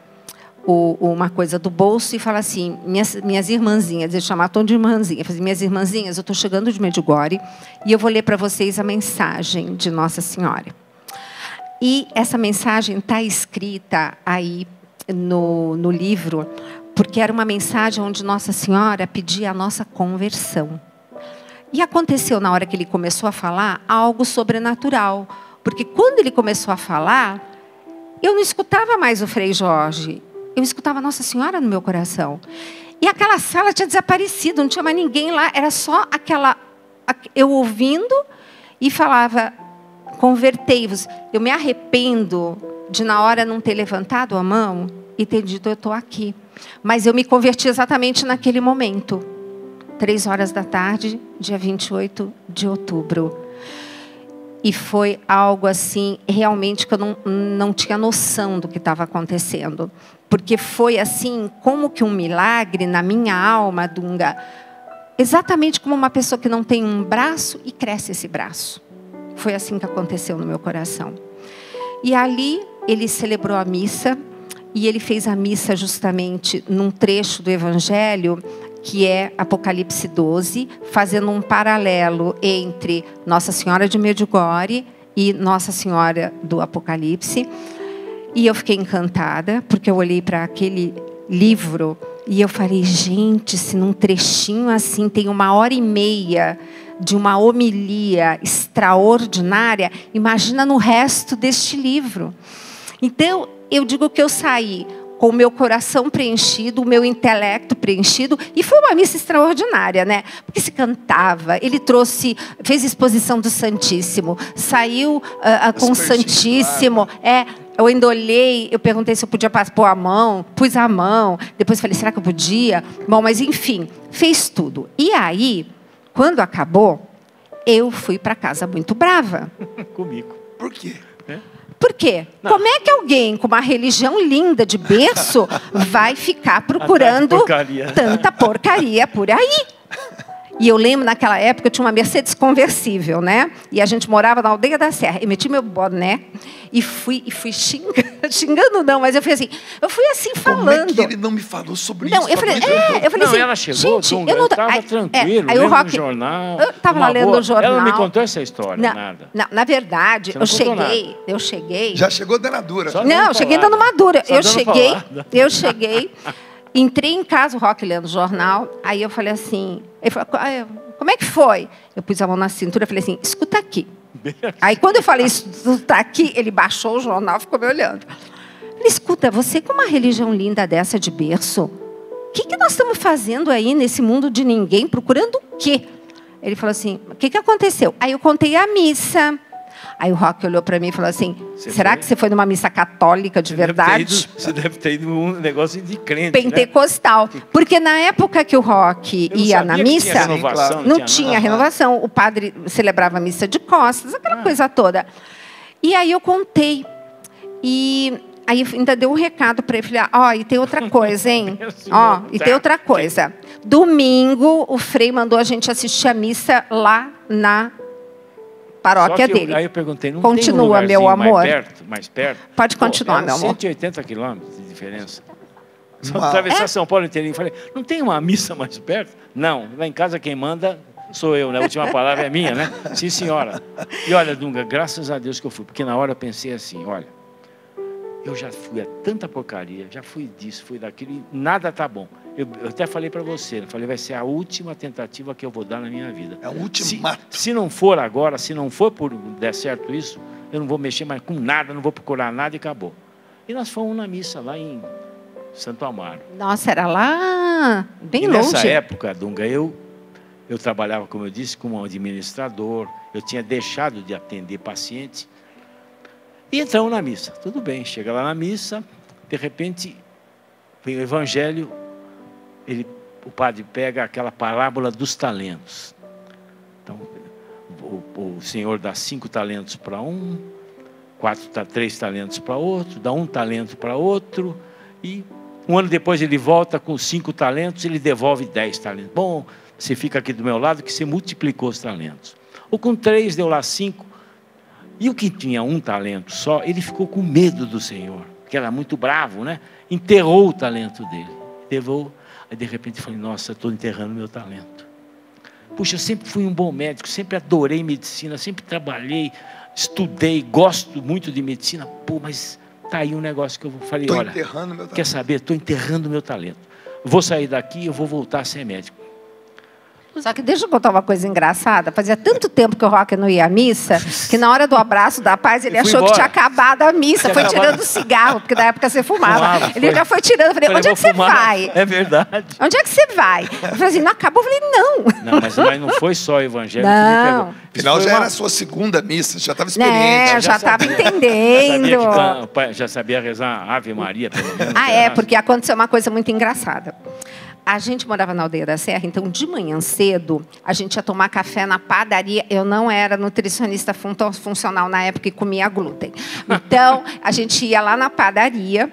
S3: uma coisa do bolso e fala assim, minhas irmãzinhas, ele chamava tom de irmãzinha, falei, minhas irmãzinhas, eu estou chegando de Medjugorje e eu vou ler para vocês a mensagem de Nossa Senhora. E essa mensagem está escrita aí no livro, porque era uma mensagem onde Nossa Senhora pedia a nossa conversão. E aconteceu, na hora que ele começou a falar, algo sobrenatural, porque quando ele começou a falar, eu não escutava mais o Frei Jorge, eu escutava Nossa Senhora no meu coração. E aquela sala tinha desaparecido, não tinha mais ninguém lá. Era só eu ouvindo e falava, convertei-vos. Eu me arrependo de, na hora, não ter levantado a mão e ter dito, eu estou aqui. Mas eu me converti exatamente naquele momento. 3 horas da tarde, dia 28 de outubro. E foi algo assim, realmente, que eu não tinha noção do que estava acontecendo. Porque foi assim, como que um milagre na minha alma, Dunga. Exatamente como uma pessoa que não tem um braço e cresce esse braço. Foi assim que aconteceu no meu coração. E ali, ele celebrou a missa. E ele fez a missa justamente num trecho do Evangelho, que é Apocalipse 12, fazendo um paralelo entre Nossa Senhora de Medjugorje e Nossa Senhora do Apocalipse. E eu fiquei encantada, porque eu olhei para aquele livro e eu falei, gente, se num trechinho assim tem 1h30 de uma homilia extraordinária, imagina no resto deste livro. Então, eu digo que eu saí com o meu coração preenchido, o meu intelecto preenchido, e foi uma missa extraordinária, né? Porque se cantava, ele fez exposição do Santíssimo, saiu com o Santíssimo, eu ainda olhei, eu perguntei se eu podia pôr a mão, pus a mão, depois falei, será que eu podia? Bom, mas enfim, fez tudo. E aí, quando acabou, eu fui para casa muito brava.
S2: Comigo.
S1: Por quê?
S3: Por quê? Não. Como é que alguém com uma religião linda de berço vai ficar procurando tanta porcaria por aí? E eu lembro, naquela época, eu tinha uma Mercedes conversível, né? E a gente morava na Aldeia da Serra. Eu meti meu boné e fui xingando não, mas eu fui assim falando. Como é que
S1: ele não me falou sobre
S3: não,
S1: isso?
S3: Eu falei assim,
S2: ela chegou, gente, eu estava tranquilo,
S3: aí o Roque,
S2: no jornal.
S3: Eu estava lá lendo o jornal.
S2: Ela não me contou essa história, nada.
S3: Não, na verdade, eu cheguei...
S1: Já chegou dando dura.
S3: Não, eu cheguei dando uma dura. Eu cheguei... Entrei em casa, o Roque lendo o jornal, aí eu falei assim, ele falou, como é que foi? Eu pus a mão na cintura e falei assim, escuta aqui. Aí quando eu falei, escuta aqui, ele baixou o jornal e ficou me olhando. Ele, escuta, você com uma religião linda dessa de berço, o que nós estamos fazendo aí nesse mundo de ninguém, procurando o quê? Ele falou assim, o que aconteceu? Aí eu contei a missa. Aí o Roque olhou para mim e falou assim, será que você foi numa missa católica de verdade?
S2: Você deve ter ido num negócio de crente,
S3: pentecostal. Né? Porque na época que o Roque ia na missa, não tinha renovação. O padre celebrava a missa de costas, aquela coisa toda. E aí eu contei. E aí ainda deu um recado para ele. Falei, e tem outra coisa, hein? E tem outra coisa. Domingo, o Frei mandou a gente assistir a missa lá na paróquia dele.
S2: Aí eu perguntei, não
S3: continua,
S2: tem um
S3: meu amor.
S2: Mais perto?
S3: Pode continuar, meu amor.
S2: 180 quilômetros de diferença. Só atravessar São Paulo inteirinho. Falei, não tem uma missa mais perto? Não, lá em casa quem manda sou eu, né? A última palavra é minha, né? Sim, senhora. E olha, Dunga, graças a Deus que eu fui, porque na hora eu pensei assim, olha, eu já fui a tanta porcaria, já fui disso, fui daquilo, e nada tá bom. Eu até falei para você, falei, vai ser a última tentativa que eu vou dar na minha vida.
S1: É o ultimato.
S2: Se não for agora, se não for por der certo isso, eu não vou mexer mais com nada, não vou procurar nada e acabou. E nós fomos na missa lá em Santo Amaro.
S3: Nossa, era lá bem longe.
S2: Nessa época, Dunga, eu trabalhava, como eu disse, como administrador, eu tinha deixado de atender paciente. E entramos na missa. Tudo bem, chega lá na missa, de repente, vem o evangelho, o padre pega aquela parábola dos talentos. Então, o Senhor dá 5 talentos para um, 3 talentos para outro, dá 1 talento para outro, e um ano depois ele volta com 5 talentos, ele devolve 10 talentos. Bom, você fica aqui do meu lado que você multiplicou os talentos. Ou com 3 deu lá 5. E o que tinha 1 talento só, ele ficou com medo do Senhor, porque era muito bravo, né? Enterrou o talento dele. Levou. Aí de repente eu falei, nossa, estou enterrando meu talento. Puxa, eu sempre fui um bom médico, sempre adorei medicina, sempre trabalhei, estudei, gosto muito de medicina. Pô, mas tá aí um negócio que eu falei, olha, quer saber? Estou enterrando meu talento. Vou sair daqui e eu vou voltar a ser médico.
S3: Só que deixa eu contar uma coisa engraçada. Fazia tanto tempo que o Roque não ia à missa, que na hora do abraço da paz, ele achou que tinha acabado a missa. Foi tirando o cigarro, porque na época você fumava. Ele já foi tirando. Eu falei, onde é que você vai?
S2: É verdade.
S3: Onde é que você vai? Eu falei assim, não acabou? Eu falei, não.
S2: Não, mas não foi só o evangelho
S3: não.
S2: que me pegou.
S1: Afinal, já era a sua segunda missa, já estava experiente.
S3: Já estava entendendo.
S2: Já sabia rezar Ave Maria, pelo menos.
S3: Porque aconteceu uma coisa muito engraçada. A gente morava na Aldeia da Serra, então de manhã cedo a gente ia tomar café na padaria. Eu não era nutricionista funcional na época e comia glúten. Então a gente ia lá na padaria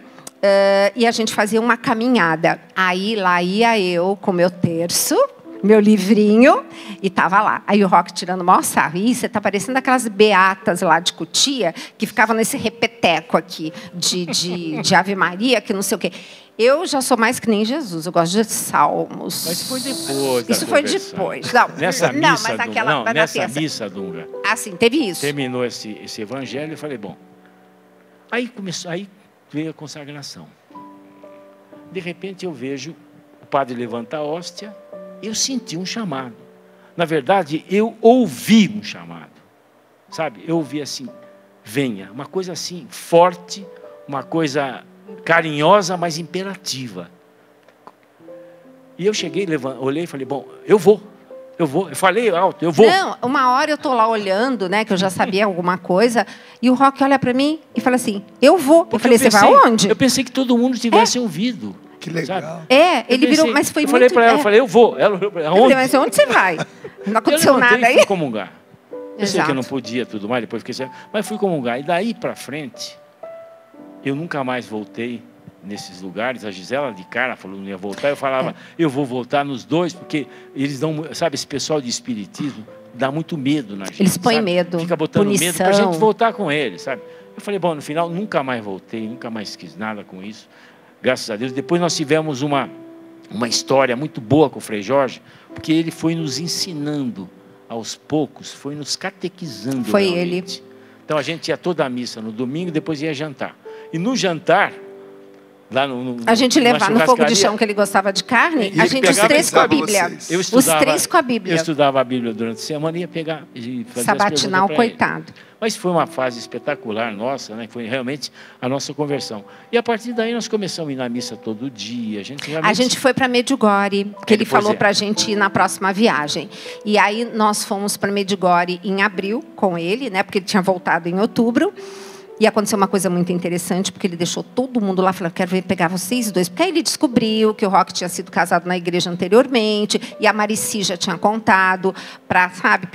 S3: e a gente fazia uma caminhada. Aí lá ia eu com meu terço, meu livrinho, e estava lá. Aí o Roque tirando o maior sarro. Ih, você está parecendo aquelas beatas lá de Cotia, que ficavam nesse repeteco aqui de Ave Maria, que não sei o quê. Eu já sou mais que nem Jesus, eu gosto de salmos.
S2: Mas foi depois.
S3: Isso foi depois. Não,
S2: nessa missa,
S3: não, mas aquela,
S2: nessa missa, Dunga.
S3: Ah, sim, teve isso.
S2: Terminou esse evangelho, eu falei, bom. Aí começou, aí veio a consagração. De repente eu vejo o padre levantar a hóstia, eu senti um chamado. Na verdade, eu ouvi um chamado. Sabe, eu ouvi assim, venha, uma coisa assim, forte, uma coisa carinhosa, mas imperativa. E eu cheguei, olhei e falei, bom, eu vou. Eu falei alto, eu vou.
S3: Não, uma hora eu estou lá olhando, né, que eu já sabia alguma coisa, e o Roque olha para mim e fala assim, eu vou.
S2: Porque
S3: eu falei, você vai aonde?
S2: Eu pensei que todo mundo tivesse ouvido.
S1: Que legal.
S2: Sabe?
S3: Ele virou, mas foi
S2: eu
S3: muito...
S2: falei para ela, eu falei, eu vou. Ela olhou para ela,
S3: eu falei, mas onde você vai? Não aconteceu nada aí?
S2: Fui comungar. Eu sei
S3: Exato.
S2: que eu não podia tudo mais, depois fiquei... Mas fui comungar. E daí para frente, eu nunca mais voltei nesses lugares. A Gisela de cara falou que não ia voltar. Eu falava, eu vou voltar nos dois, porque eles dão... Sabe, esse pessoal de espiritismo dá muito medo na gente.
S3: Eles põem
S2: sabe?
S3: medo,
S2: fica botando
S3: punição.
S2: medo para a gente voltar com eles, sabe? Eu falei, bom, no final, nunca mais voltei, nunca mais quis nada com isso. Graças a Deus. Depois nós tivemos uma história muito boa com o Frei Jorge, porque ele foi nos ensinando aos poucos, foi nos catequizando.
S3: Foi
S2: realmente.
S3: ele.
S2: Então a gente ia toda a missa no domingo, depois ia jantar. E no jantar, lá
S3: a gente levava no fogo de chão, que ele gostava de carne, a gente, os três com a Bíblia. Os três com a Bíblia.
S2: Eu estudava a Bíblia durante a semana e ia pegar e fazer
S3: sabatinar o coitado.
S2: Mas foi uma fase espetacular nossa, né? Foi realmente a nossa conversão. E a partir daí nós começamos a ir na missa todo dia. A gente
S3: foi para Medjugorje, que ele falou para a gente ir na próxima viagem. E aí nós fomos para Medjugorje em abril com ele, né? Porque ele tinha voltado em outubro. E aconteceu uma coisa muito interessante, porque ele deixou todo mundo lá, falou, quero ver pegar vocês dois. Porque aí ele descobriu que o Roque tinha sido casado na igreja anteriormente, e a Marici já tinha contado, para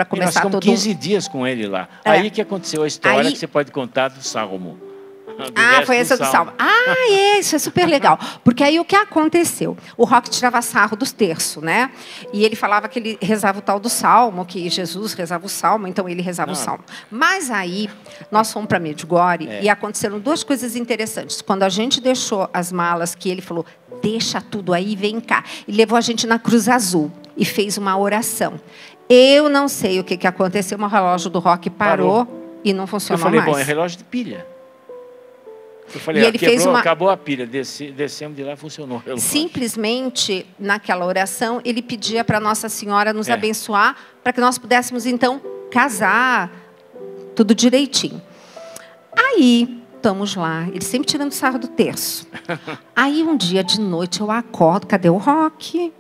S3: começar todo...
S2: Nós ficamos 15 dias com ele lá. Aí que aconteceu a história que você pode contar do Salmo.
S3: Foi essa do Salmo. Isso é super legal. Porque aí o que aconteceu? O Roque tirava sarro dos terços, né? E ele falava que ele rezava o tal do Salmo, que Jesus rezava o Salmo, então ele rezava o Salmo. Mas aí, nós fomos para Medjugorje e aconteceram duas coisas interessantes. Quando a gente deixou as malas, que ele falou, deixa tudo aí, vem cá. E levou a gente na Cruz Azul e fez uma oração. Eu não sei o que aconteceu, mas o relógio do Roque parou e não funcionou mais.
S2: Eu falei, bom, é relógio de pilha. Eu falei,
S3: ele fez
S2: acabou a pilha, descemos de lá, funcionou.
S3: Simplesmente, naquela oração, ele pedia para Nossa Senhora nos abençoar, para que nós pudéssemos, então, casar, tudo direitinho. Aí, estamos lá, ele sempre tirando sarro do terço. Aí, um dia de noite, eu acordo, cadê o Roque?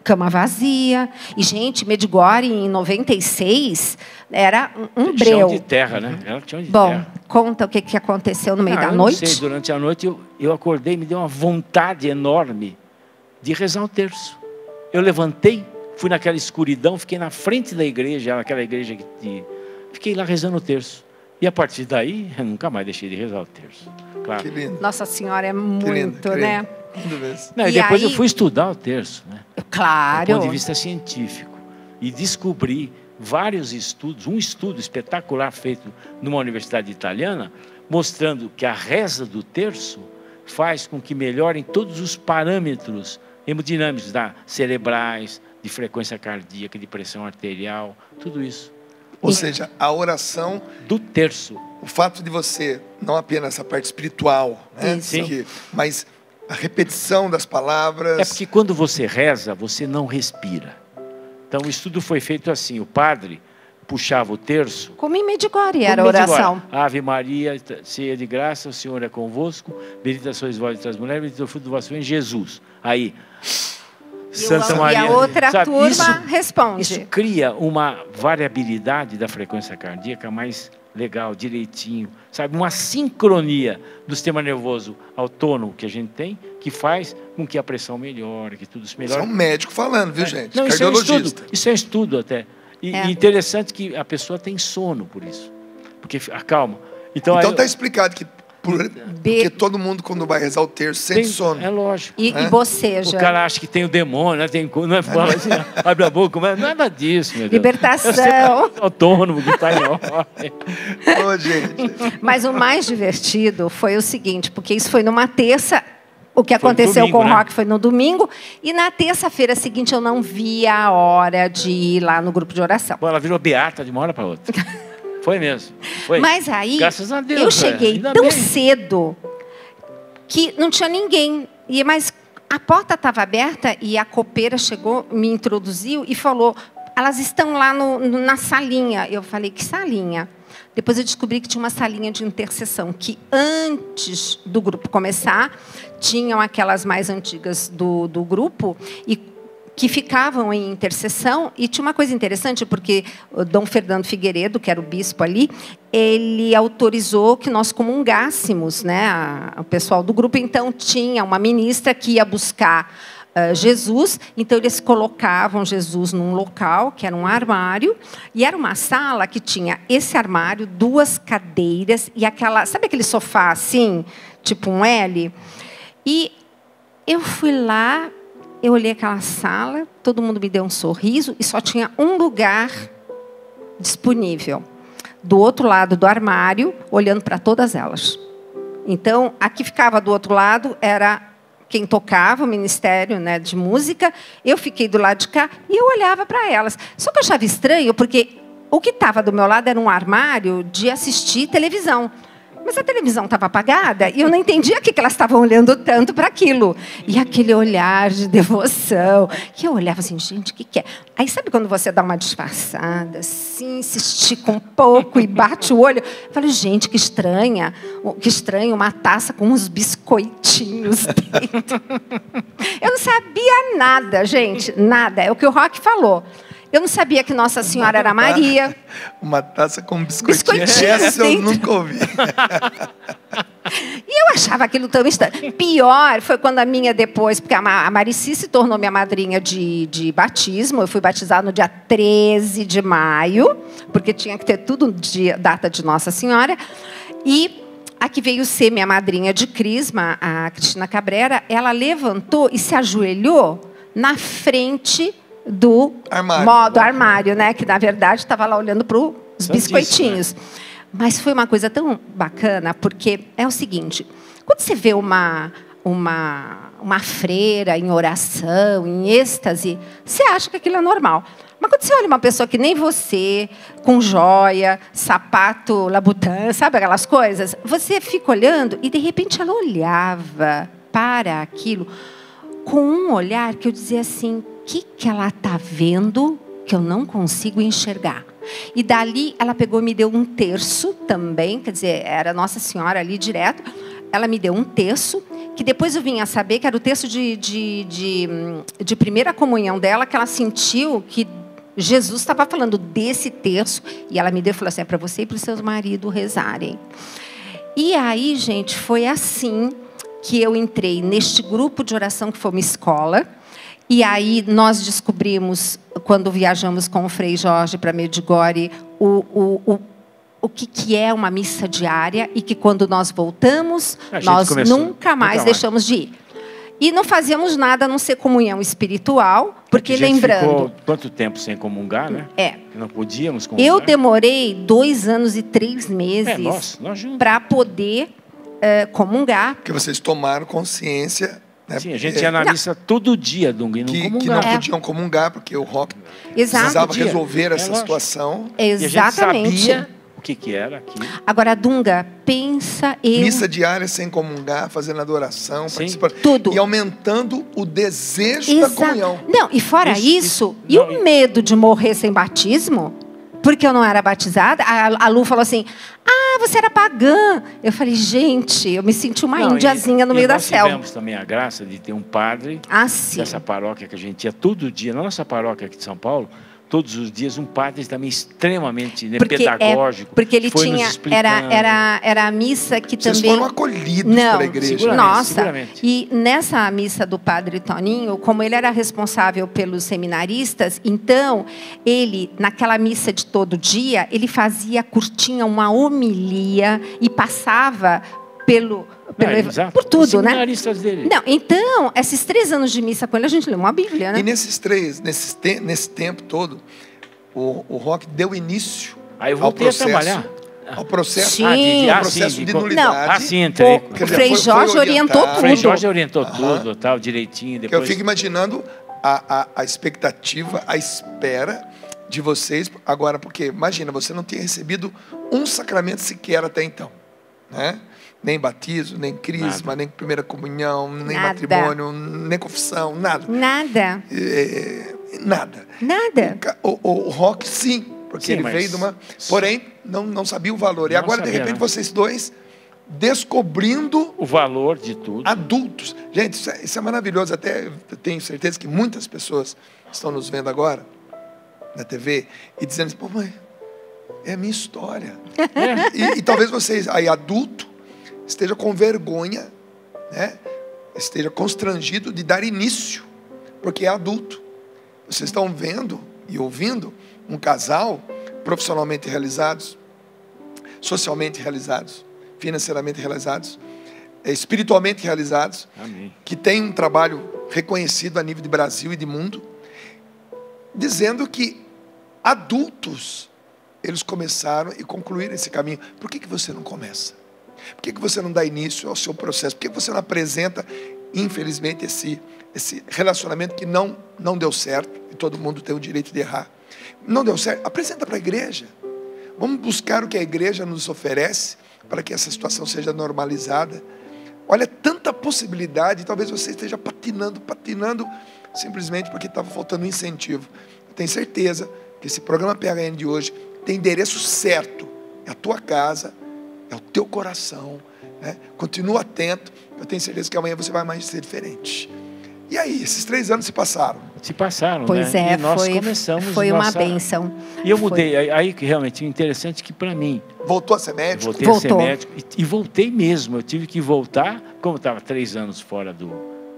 S3: Cama vazia. E, gente, Medjugorje, em 96, era um breu.
S2: Chão de terra, né? Era chão de terra.
S3: Conta o que aconteceu no meio da noite.
S2: Não sei, durante a noite eu acordei e me deu uma vontade enorme de rezar o terço. Eu levantei, fui naquela escuridão, fiquei na frente da igreja, naquela igreja que fiquei lá rezando o terço. E a partir daí, eu nunca mais deixei de rezar o terço. Claro.
S1: Que lindo.
S3: Nossa Senhora é muito, né?
S2: Não, e depois eu fui estudar o terço, né?
S3: Claro.
S2: Do ponto de vista científico. E descobri vários estudos, um estudo espetacular feito numa universidade italiana, mostrando que a reza do terço faz com que melhorem todos os parâmetros hemodinâmicos, cerebrais, de frequência cardíaca, de pressão arterial, tudo isso.
S1: Ou seja, a oração
S2: do terço.
S1: O fato de você, não apenas essa parte espiritual, né? Mas a repetição das palavras.
S2: É porque quando você reza, você não respira. Então o estudo foi feito assim, o padre puxava o terço.
S3: Como em Medjugorje era a oração.
S2: Ave Maria, cheia de graça, o Senhor é convosco, bendita sois vós entre as mulheres, bendito é o fruto do vosso ventre, Jesus. Aí, Santa Maria.
S3: E a outra turma responde.
S2: Isso cria uma variabilidade da frequência cardíaca mais legal, direitinho, sabe? Uma sincronia do sistema nervoso autônomo que a gente tem, que faz com que a pressão melhore, que tudo isso melhore.
S1: Isso é um médico falando, viu, gente?
S2: Não,
S1: cardiologista.
S2: Isso é estudo até. E interessante que a pessoa tem sono por isso. Porque acalma. Então
S1: está explicado que porque todo mundo, quando vai rezar o terço, sente sono.
S2: É lógico.
S3: E boceja.
S2: O cara acha que tem o demônio, né? Não é fala assim, abre a boca, mas nada disso, meu Deus.
S3: Libertação.
S2: Autônomo, que está em ordem.
S1: Ô, gente.
S3: Mas o mais divertido foi o seguinte, porque isso foi numa terça, o que aconteceu com o Roque foi no domingo, e na terça-feira seguinte eu não via a hora de ir lá no grupo de oração.
S2: Pô, ela virou beata de uma hora para outra. Foi mesmo. Foi.
S3: Mas aí,
S2: graças a Deus,
S3: eu cheguei tão cedo que não tinha ninguém. Mas a porta estava aberta e a copeira chegou, me introduziu e falou, elas estão lá na salinha. Eu falei, que salinha? Depois eu descobri que tinha uma salinha de intercessão, que antes do grupo começar, tinham aquelas mais antigas do grupo, e que ficavam em intercessão. E tinha uma coisa interessante, porque o Dom Fernando Figueiredo, que era o bispo ali, ele autorizou que nós comungássemos, né, o pessoal do grupo. Então, tinha uma ministra que ia buscar Jesus, então eles colocavam Jesus num local, que era um armário, e era uma sala que tinha esse armário, 2 cadeiras, e aquela, sabe aquele sofá assim, tipo um L? E eu fui lá, eu olhei aquela sala, todo mundo me deu um sorriso, e só tinha um lugar disponível, do outro lado do armário, olhando para todas elas. Então, a que ficava do outro lado era quem tocava, o ministério, né, de música. Eu fiquei do lado de cá e eu olhava para elas. Só que eu achava estranho, porque o que estava do meu lado era um armário de assistir televisão. Mas a televisão estava apagada e eu não entendia o que elas estavam olhando tanto para aquilo. E aquele olhar de devoção, que eu olhava assim, gente, o que é? Aí sabe quando você dá uma disfarçada, assim, se estica um pouco e bate o olho? Eu falei, gente, que estranho, uma taça com uns biscoitinhos dentro. Eu não sabia nada, gente, nada. É o que o Roque falou. Eu não sabia que Nossa Senhora era Maria.
S1: Uma taça com biscoitinho. Essa eu nunca ouvi.
S3: E eu achava aquilo tão estranho. Pior foi quando a minha depois, porque a Marici se tornou minha madrinha de batismo. Eu fui batizada no dia 13 de maio, porque tinha que ter tudo dia, data de Nossa Senhora. E a que veio ser minha madrinha de crisma, a Cristina Cabrera, ela levantou e se ajoelhou na frente do armário, né? Que na verdade estava lá olhando para os biscoitinhos. Mas foi uma coisa tão bacana, porque é o seguinte: quando você vê uma freira em oração, em êxtase, você acha que aquilo é normal. Mas quando você olha uma pessoa que nem você, com joia, sapato Labutin, sabe aquelas coisas? Você fica olhando e de repente ela olhava para aquilo com um olhar que eu dizia assim, o que ela está vendo que eu não consigo enxergar? E dali ela pegou e me deu um terço também, quer dizer, era Nossa Senhora ali direto. Ela me deu um terço, que depois eu vim a saber que era o terço de primeira comunhão dela, que ela sentiu que Jesus estava falando desse terço, e ela me deu e falou assim, é para você e para os seus maridos rezarem. E aí, gente, foi assim que eu entrei neste grupo de oração, que foi uma escola. E aí nós descobrimos, quando viajamos com o Frei Jorge para Medjugorje, o que é uma missa diária, e que quando nós voltamos, nós nunca mais deixamos de ir. E não fazíamos nada a não ser comunhão espiritual, porque lembrando...
S2: Ficou quanto tempo sem comungar, né? Não podíamos comungar.
S3: Eu demorei 2 anos e 3 meses para poder comungar.
S1: Porque vocês tomaram consciência...
S2: Sim, a gente ia na missa todo dia, domingo,
S1: que não podiam comungar, porque o Roque precisava resolver essa situação.
S3: Exatamente.
S2: E a gente sabia o que era aquilo.
S3: Agora, Dunga, pensa
S1: Missa diária sem comungar, fazendo adoração, participando.
S3: Tudo.
S1: E aumentando o desejo da comunhão.
S3: Não, e fora isso o medo de morrer sem batismo? Porque eu não era batizada. A Lu falou assim, você era pagã. Eu falei, gente, eu me senti uma índiazinha no meio da selva.
S2: Nós tivemos também a graça de ter um padre dessa paróquia que a gente ia todo dia, na nossa paróquia aqui de São Paulo, todos os dias, um padre também extremamente pedagógico.
S3: Porque ele tinha, era a missa que
S1: Vocês
S3: também...
S1: foram acolhidos pela igreja.
S3: Nossa, e nessa missa do padre Toninho, como ele era responsável pelos seminaristas, então, ele, naquela missa de todo dia, ele fazia curtinha uma homilia e passava por tudo, né?
S2: Dele.
S3: Não, então, esses 3 anos de missa com ele, a gente leu uma Bíblia, né?
S1: E nesse tempo todo, o Roque deu início
S2: ao processo.
S1: Ao processo,
S2: de
S1: nulidade.
S3: Entrei. O Frei Jorge orientou tudo.
S2: O Frei Jorge orientou tudo, tal, direitinho. Depois...
S1: Eu fico imaginando a expectativa, a espera de vocês agora, porque imagina, você não tinha recebido um sacramento sequer até então. né? Nem batismo, nem crisma, nem primeira comunhão, nem
S3: Nada.
S1: matrimônio, nem confissão, nada.
S3: Nada.
S1: Nada.
S3: Nada.
S1: O Rock, sim, porque
S2: Sim,
S1: ele
S2: mas-
S1: veio de uma... Porém, não sabia o valor. E
S2: Não
S1: agora, de
S2: sabia,
S1: repente,
S2: né?
S1: vocês dois descobrindo
S2: O valor de tudo.
S1: adultos. Gente, isso é maravilhoso. Até eu tenho certeza que muitas pessoas estão nos vendo agora na TV e dizendo assim, pô, mãe, é a minha história. E talvez vocês, aí adulto, esteja com vergonha, né? Esteja constrangido de dar início, porque é adulto. Vocês estão vendo e ouvindo um casal profissionalmente realizados, socialmente realizados, financeiramente realizados, espiritualmente realizados,
S2: Amém.
S1: que tem um trabalho reconhecido a nível de Brasil e de mundo, dizendo que adultos, eles começaram e concluíram esse caminho. Por que você não começa? Por que você não dá início ao seu processo? Por que você não apresenta, infelizmente, esse relacionamento que não deu certo, e todo mundo tem o direito de errar? Não deu certo? Apresenta para a igreja. Vamos buscar o que a igreja nos oferece para que essa situação seja normalizada. Olha, tanta possibilidade, talvez você esteja patinando, simplesmente porque estava faltando um incentivo. Eu tenho certeza que esse programa PHN de hoje tem endereço certo. É a tua casa, é o teu coração, né? Continua atento, eu tenho certeza que amanhã você vai mais ser diferente. E aí, esses 3 anos se passaram.
S2: Se passaram,
S3: Pois
S2: né?
S3: é,
S2: E nós começamos
S3: foi uma
S2: nossa...
S3: bênção.
S2: E eu mudei. Aí que realmente é interessante que para mim...
S1: Voltou a ser médico?
S2: Voltei a ser
S3: Voltou.
S2: médico. E voltei mesmo. Eu tive que voltar, como eu estava 3 anos fora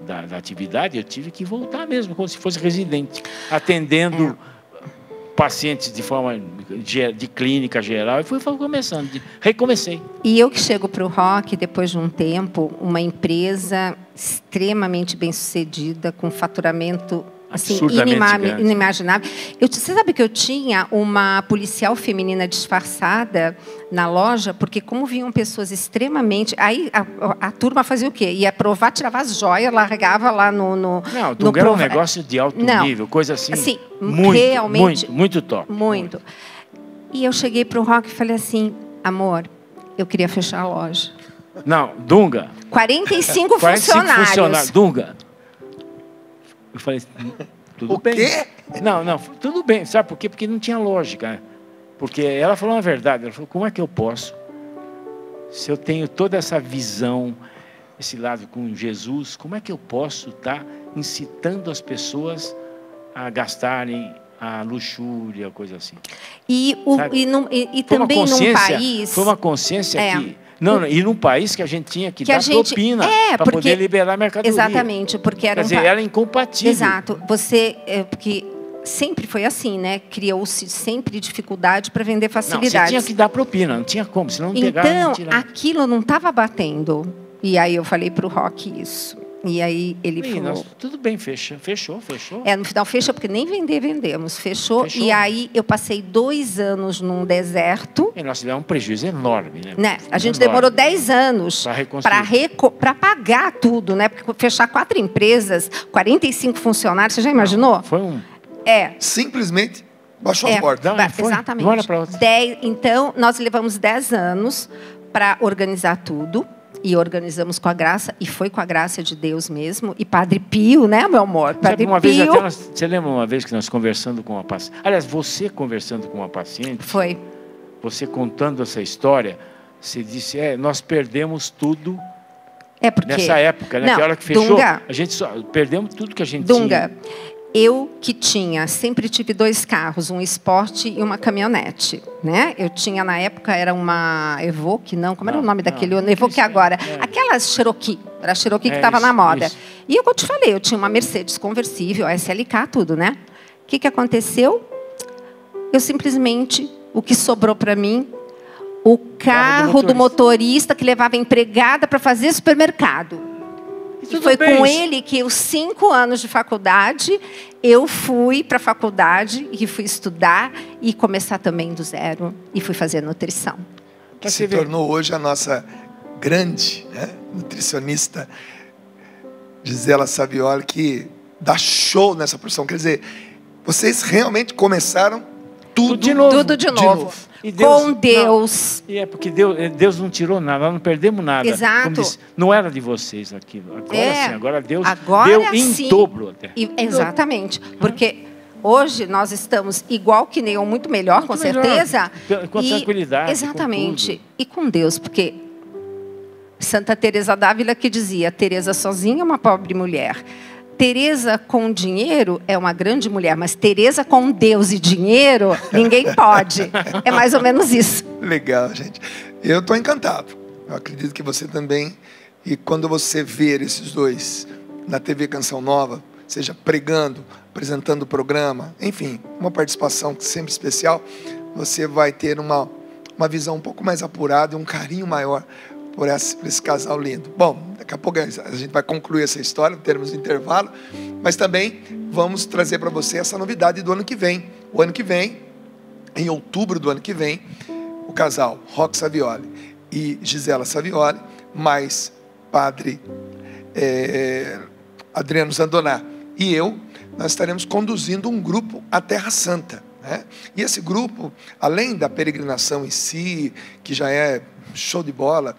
S2: da atividade, eu tive que voltar mesmo, como se fosse residente, atendendo pacientes de forma de clínica geral. E fui começando, recomecei.
S3: E eu que chego para o Rock, depois de um tempo, uma empresa extremamente bem-sucedida, com faturamento assim,
S2: Absurdamente grande.
S3: inimaginável. Você sabe que eu tinha uma policial feminina disfarçada na loja, porque como vinham pessoas extremamente... Aí a turma fazia o quê? Ia provar, tirava as joias, largava lá no
S2: Não, Dunga era um negócio de alto nível, coisa assim,
S3: realmente,
S2: muito top.
S3: Muito. E eu cheguei para o Rock e falei assim, amor, eu queria fechar a loja.
S2: Não, Dunga.
S3: 45 funcionários.
S2: Dunga. Eu falei, tudo bem.
S1: O quê?
S2: Não, tudo bem. Sabe por quê? Porque não tinha lógica. Né? Porque ela falou uma verdade. Ela falou, como é que eu posso? Se eu tenho toda essa visão, esse lado com Jesus, como é que eu posso estar incitando as pessoas a gastarem a luxúria, coisa assim?
S3: E também num país...
S2: Foi uma consciência que... Não, e num país que a gente tinha que dar propina para poder liberar a mercadoria.
S3: Exatamente, porque era
S2: Quer dizer, era incompatível.
S3: Exato. Porque sempre foi assim, né? Criou-se sempre dificuldade para vender facilidades.
S2: Não, você tinha que dar propina, não tinha como, senão não pegava.
S3: Então, aquilo não estava batendo. E aí eu falei para o Rock isso. E aí ele falou...
S2: tudo bem, fechou.
S3: No final fechou, porque nem vendemos. Fechou. E aí eu passei 2 anos num deserto.
S2: E nós tivemos um prejuízo enorme, né?
S3: A gente demorou 10 anos para pagar tudo, né? Porque fechar 4 empresas, 45 funcionários, você já imaginou?
S2: Foi um...
S1: Simplesmente baixou a porta.
S3: Exatamente.
S2: De uma hora para outra.
S3: Então, nós levamos 10 anos para organizar tudo. E organizamos com a graça, e foi com a graça de Deus mesmo. E Padre Pio, né, meu amor? Padre Pio.
S2: Você lembra uma vez que nós conversando com uma paciente? Aliás, você conversando com uma paciente.
S3: Foi.
S2: Você contando essa história, você disse, nós perdemos tudo nessa época, né?
S3: Não,
S2: que a hora que fechou,
S3: Dunga,
S2: a gente perdemos tudo que a gente
S3: Dunga,
S2: tinha.
S3: Eu que sempre tive 2 carros, um Sport e uma caminhonete, né? Eu tinha, na época, era uma Evoque, como era o nome daquele Evoque agora? Aquela Cherokee, era a Cherokee que estava na moda. Isso. E eu te falei, eu tinha uma Mercedes conversível, SLK, tudo, né? O que aconteceu? Eu simplesmente, o que sobrou para mim, o carro do motorista que levava a empregada para fazer supermercado. E foi com ele que, os 5 anos de faculdade, eu fui para a faculdade e fui estudar e começar também do zero. E fui fazer nutrição.
S1: Que se tornou hoje a nossa grande nutricionista, Gisela Savioli, que dá show nessa profissão. Quer dizer, vocês realmente começaram tudo
S3: de novo.
S2: E Deus,
S3: com Deus.
S2: Não, e é porque Deus não tirou nada, nós não perdemos nada.
S3: Exato.
S2: Como disse, não era de vocês aquilo. Agora sim, agora Deus
S3: agora
S2: deu em
S3: sim.
S2: dobro até.
S3: Exatamente. Porque hoje nós estamos igual que Neon, muito melhor, muito com certeza.
S2: Com tranquilidade.
S3: Exatamente. E com Deus, porque Santa Teresa d'Ávila que dizia, Teresa sozinha é uma pobre mulher. Teresa com dinheiro é uma grande mulher, mas Teresa com Deus e dinheiro, ninguém pode. É mais ou menos isso.
S1: Legal, gente. Eu estou encantado. Eu acredito que você também. E quando você ver esses dois na TV Canção Nova, seja pregando, apresentando o programa, enfim, uma participação sempre especial, você vai ter uma visão um pouco mais apurada e um carinho maior por esse casal lindo. Bom, daqui a pouco a gente vai concluir essa história, termos de intervalo, mas também vamos trazer para você essa novidade do ano que vem. O ano que vem, em outubro do ano que vem, o casal Roque Savioli e Gisela Savioli, mais padre Adriano Zandoná e eu, nós estaremos conduzindo um grupo à Terra Santa, né? E esse grupo, além da peregrinação em si, que já é show de bola,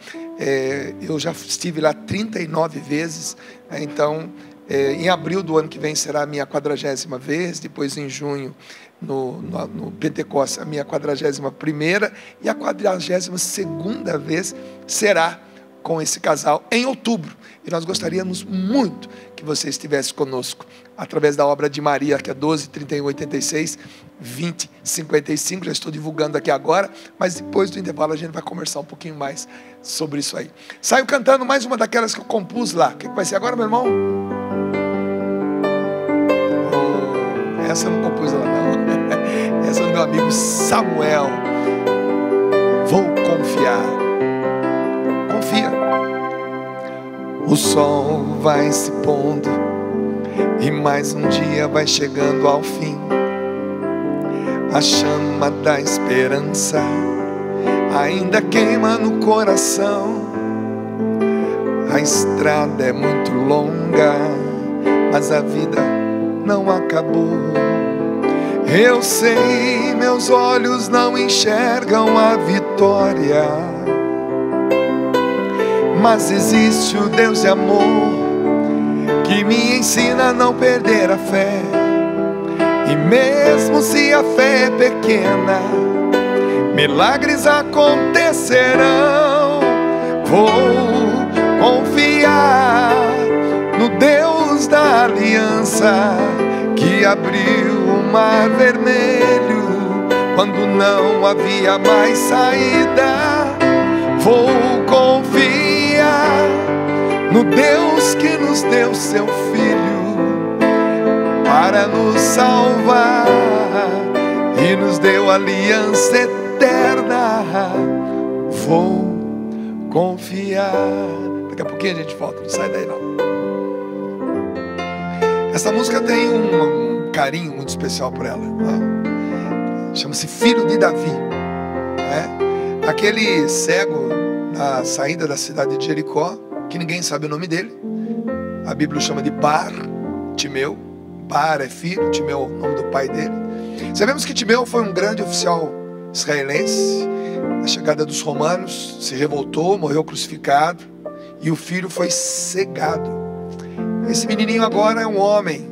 S1: eu já estive lá 39 vezes, né? Então, em abril do ano que vem será a minha 40ª vez, depois em junho, no Pentecostes, a minha 41ª, e a 42ª vez será com esse casal em outubro. E nós gostaríamos muito que você estivesse conosco, através da obra de Maria, que é 12, 31, 86, 20, 55, já estou divulgando aqui agora, mas depois do intervalo a gente vai conversar um pouquinho mais sobre isso aí. Saio cantando mais uma daquelas que eu compus lá. O que vai ser agora, meu irmão? Oh, essa eu não compus lá não. Essa é do meu amigo Samuel. Vou confiar. Confia. O sol vai se pondo e mais um dia vai chegando ao fim. A chama da esperança ainda queima no coração. A estrada é muito longa, mas a vida não acabou. Eu sei, meus olhos não enxergam a vitória, mas existe o Deus de amor que me ensina a não perder a fé. E mesmo se a fé é pequena, milagres acontecerão. Vou confiar no Deus da aliança, que abriu o mar vermelho quando não havia mais saída. Vou confiar no Deus que nos deu seu Filho para nos salvar e nos deu aliança eterna. Vou confiar. Daqui a pouquinho a gente volta, não sai daí não. Essa música tem um carinho muito especial por ela, né? Chama-se Filho de Davi, né? Aquele cego na saída da cidade de Jericó, que ninguém sabe o nome dele, a Bíblia chama de Timeu. Bar é filho, Timeu é o nome do pai dele. Sabemos que Timeu foi um grande oficial israelense. Na chegada dos romanos, se revoltou, morreu crucificado, e o filho foi cegado. Esse menininho agora é um homem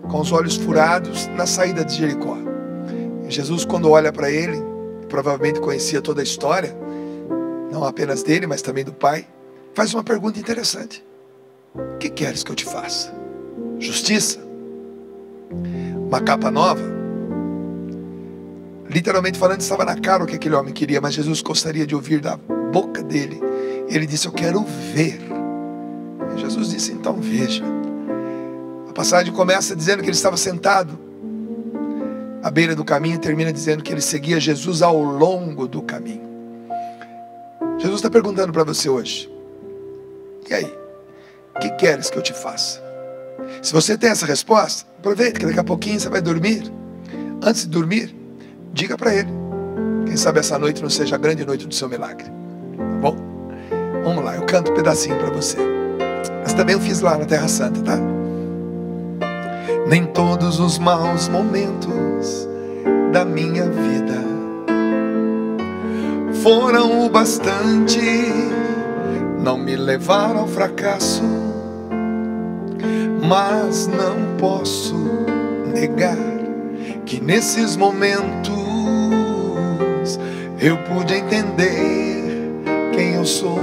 S1: com os olhos furados na saída de Jericó. E Jesus, quando olha para ele, provavelmente conhecia toda a história, não apenas dele, mas também do pai, faz uma pergunta interessante: o que queres que eu te faça? Justiça? Uma capa nova? Literalmente falando, estava na cara o que aquele homem queria, mas Jesus gostaria de ouvir da boca dele. Ele disse: eu quero ver. E Jesus disse: então veja. A passagem começa dizendo que ele estava sentado à beira do caminho e termina dizendo que ele seguia Jesus ao longo do caminho. Jesus está perguntando para você hoje: e aí? O que queres que eu te faça? Se você tem essa resposta, aproveita que daqui a pouquinho você vai dormir. Antes de dormir, diga para ele. Quem sabe essa noite não seja a grande noite do seu milagre. Tá bom? Vamos lá, eu canto um pedacinho para você. Mas também eu fiz lá na Terra Santa, tá? Nem todos os maus momentos da minha vida foram o bastante, não me levaram ao fracasso, mas não posso negar que nesses momentos eu pude entender quem eu sou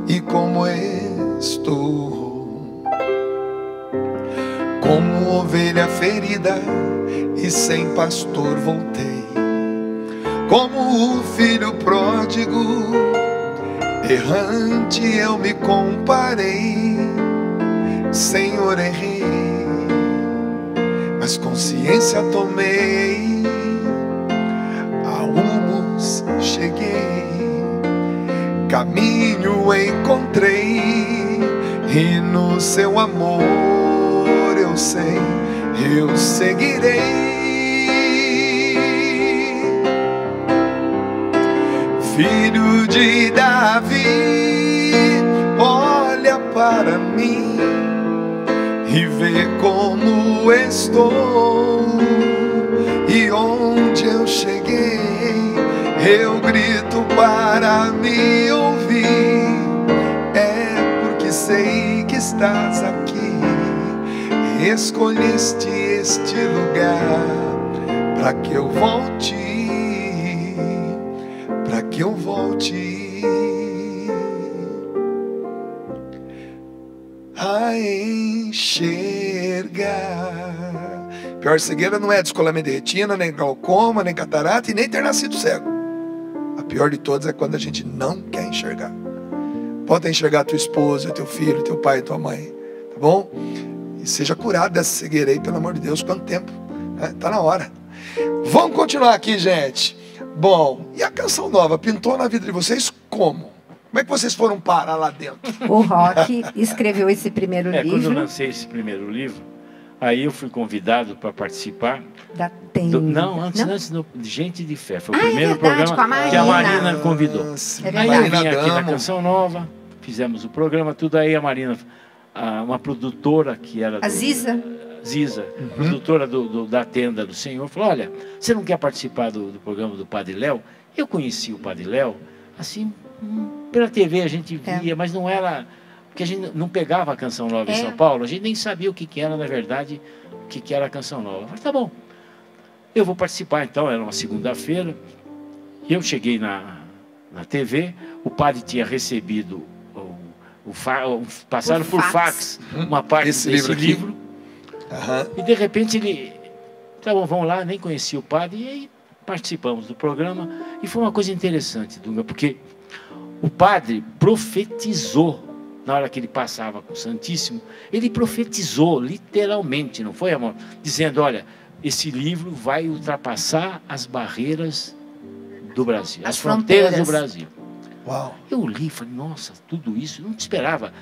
S1: e como estou. Como ovelha ferida e sem pastor voltei, como o filho pródigo, errante eu me comparei. Senhor, errei, mas consciência tomei, a rumos cheguei, caminho encontrei, e no seu amor eu sei, eu seguirei. Filho de Davi, olha para mim e vê como estou, e onde eu cheguei, eu grito para me ouvir. É porque sei que estás aqui, escolheste este lugar para que eu volte, para que eu volte a enxergar. Pior cegueira não é descolamento de retina, nem glaucoma, nem catarata e nem ter nascido cego. A pior de todas é quando a gente não quer enxergar. Pode enxergar tua esposa, teu filho, teu pai, tua mãe, tá bom? E seja curado dessa cegueira aí, pelo amor de Deus. Quanto tempo? Tá na hora. Vamos continuar aqui, gente. Bom, e a canção nova pintou na vida de vocês como? Como é que vocês foram parar lá dentro?
S3: O Rock escreveu esse primeiro livro.
S2: Quando eu lancei esse primeiro livro, aí eu fui convidado para participar
S3: da Tenda.
S2: Antes do Gente de Fé. Foi o primeiro
S3: verdade,
S2: programa que a Marina convidou.
S3: É
S2: Aí eu
S3: verdade.
S2: vim aqui na Canção Nova, fizemos o programa, tudo aí a Marina, uma produtora que era...
S3: A Ziza.
S2: Produtora da Tenda do Senhor, falou, olha, você não quer participar do programa do Padre Léo? Eu conheci o Padre Léo, assim, pela TV a gente via, mas não era... Porque a gente não pegava a Canção Nova em São Paulo, a gente nem sabia o que era, na verdade, o que era a Canção Nova. Eu falei, tá bom, eu vou participar então, era uma segunda-feira, e eu cheguei na TV, o padre tinha recebido, passaram por fax uma parte desse livro. E de repente ele, tá bom, vamos lá, nem conhecia o padre, e aí participamos do programa, e foi uma coisa interessante, Dunga, porque o padre profetizou, na hora que ele passava com o Santíssimo, ele profetizou, literalmente, não foi, amor? Dizendo, olha, esse livro vai ultrapassar as barreiras do Brasil, as fronteiras do Brasil.
S1: Uau.
S2: Eu li e falei, nossa, tudo isso, não esperava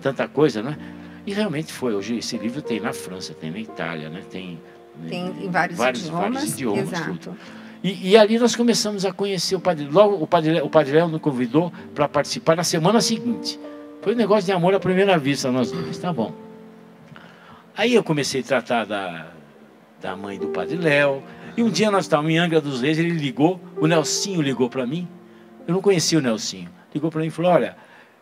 S2: tanta coisa, né? E realmente foi. Hoje esse livro tem na França, tem na Itália, né? Tem
S3: em vários idiomas. Exato.
S2: Tudo. E ali nós começamos a conhecer o Padre. Logo o Padre Léo nos convidou para participar na semana seguinte. Foi um negócio de amor à primeira vista, nós dois, tá bom. Aí eu comecei a tratar da mãe do Padre Léo. E um dia nós estávamos em Angra dos Reis, ele ligou, o Nelsinho ligou para mim. Eu não conhecia o Nelsinho. Ligou para mim e falou, olha,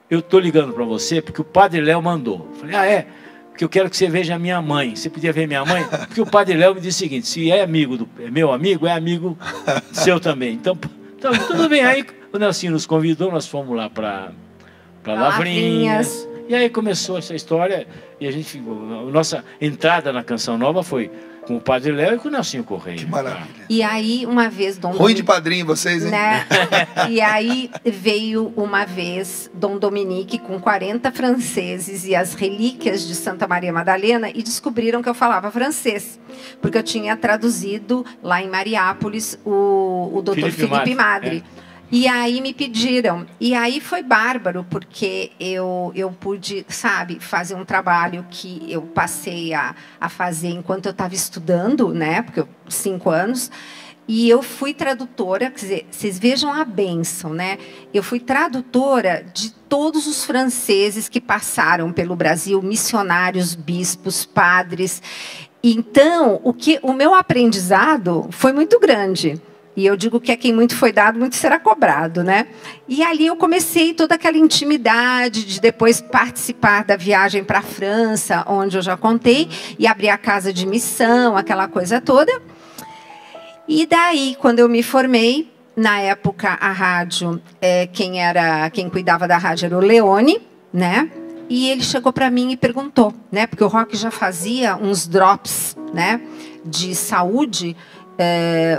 S2: eu estou ligando para você porque o Padre Léo mandou. Eu falei, porque eu quero que você veja a minha mãe. Você podia ver minha mãe? Porque o Padre Léo me disse o seguinte, se é meu amigo, é amigo seu também. Então, tudo bem. Aí o Nelsinho nos convidou, nós fomos lá para Lavrinhas. E aí começou essa história e a nossa entrada na Canção Nova foi com o Padre Léo e com o Nelsinho Correia.
S1: Que maravilha.
S3: E aí, uma vez...
S1: Ruim de padrinho vocês, hein?
S3: Né? E aí, veio uma vez Dom Dominique com 40 franceses e as relíquias de Santa Maria Madalena e descobriram que eu falava francês. Porque eu tinha traduzido lá em Mariápolis o Dr. Felipe Madre. E aí me pediram, e aí foi bárbaro, porque eu pude, sabe, fazer um trabalho que eu passei a fazer enquanto eu estava estudando, né, porque 5 anos, e eu fui tradutora, quer dizer, vocês vejam a bênção, né, eu fui tradutora de todos os franceses que passaram pelo Brasil, missionários, bispos, padres. Então, o meu aprendizado foi muito grande. E eu digo que a quem muito foi dado, muito será cobrado, né? E ali eu comecei toda aquela intimidade de depois participar da viagem para a França, onde eu já contei, e abrir a casa de missão, aquela coisa toda. E daí, quando eu me formei, na época a rádio, quem cuidava da rádio era o Leone, né? E ele chegou para mim e perguntou, né? Porque o Rock já fazia uns drops, né? De saúde,